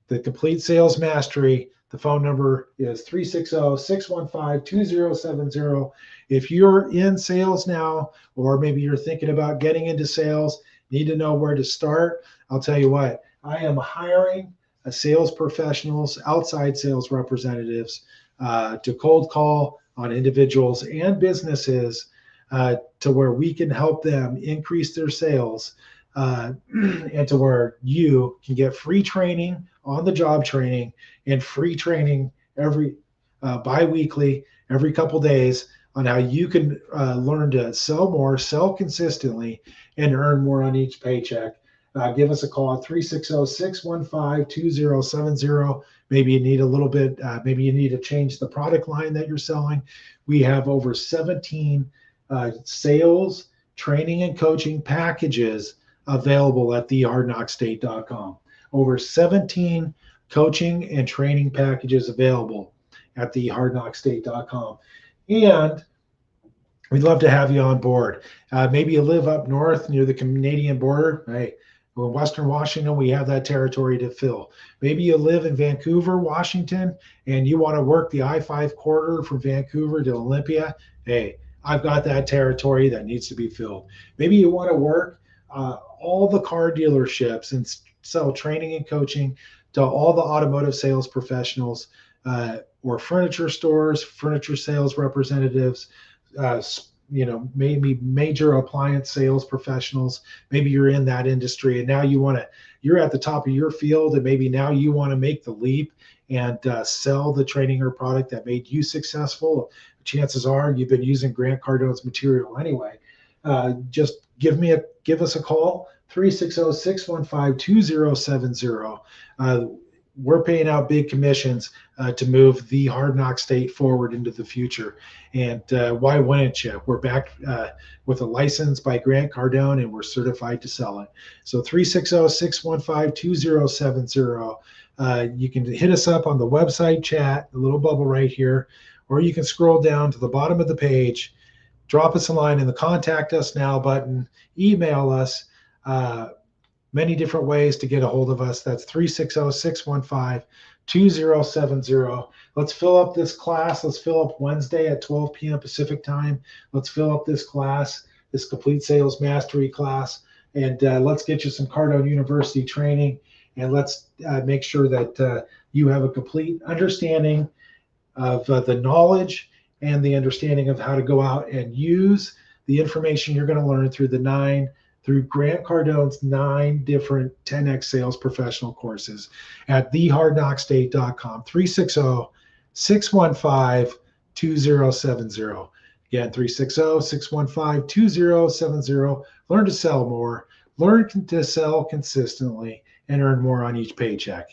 the Complete Sales Mastery, the phone number is 360-615-2070. If you're in sales now, or maybe you're thinking about getting into sales, need to know where to start, I'll tell you what, I am hiring sales professionals, outside sales representatives to cold call on individuals and businesses to where we can help them increase their sales and to where you can get free training, on the job training, and free training every bi-weekly, every couple days, on how you can learn to sell more, sell consistently, and earn more on each paycheck. Give us a call at 360-615-2070. Maybe you need a little bit, maybe you need to change the product line that you're selling. We have over 17 sales, training, and coaching packages available at thehardknockstate.com. Over 17 coaching and training packages available at thehardknockstate.com. And we'd love to have you on board. Maybe you live up north near the Canadian border. Hey, in Western Washington, we have that territory to fill. Maybe you live in Vancouver, Washington, and you want to work the I-5 corridor from Vancouver to Olympia. Hey, I've got that territory that needs to be filled. Maybe you want to work all the car dealerships and sell training and coaching to all the automotive sales professionals or furniture stores, furniture sales representatives, maybe major appliance sales professionals. Maybe you're in that industry and now you're at the top of your field, and maybe now you want to make the leap and sell the training or product that made you successful. Chances are you've been using Grant Cardone's material anyway. Just give us a call, 360-615-2070. We're paying out big commissions to move the Hard Knock State forward into the future. And why wouldn't you? We're back with a license by Grant Cardone, and we're certified to sell it. So 360-615-2070. You can hit us up on the website chat, the little bubble right here, or you can scroll down to the bottom of the page, drop us a line in the Contact Us Now button, email us. Many different ways to get a hold of us. That's 360-615-2070. Let's fill up this class. Let's fill up Wednesday at 12 p.m. Pacific time. Let's fill up this class, this complete sales mastery class, and let's get you some Cardone University training. And let's make sure that you have a complete understanding of the knowledge and the understanding of how to go out and use the information you're going to learn through Grant Cardone's 9 different 10x sales professional courses at thehardknockstate.com. 360-615-2070. Again, 360-615-2070. Learn to sell more, learn to sell consistently, and earn more on each paycheck.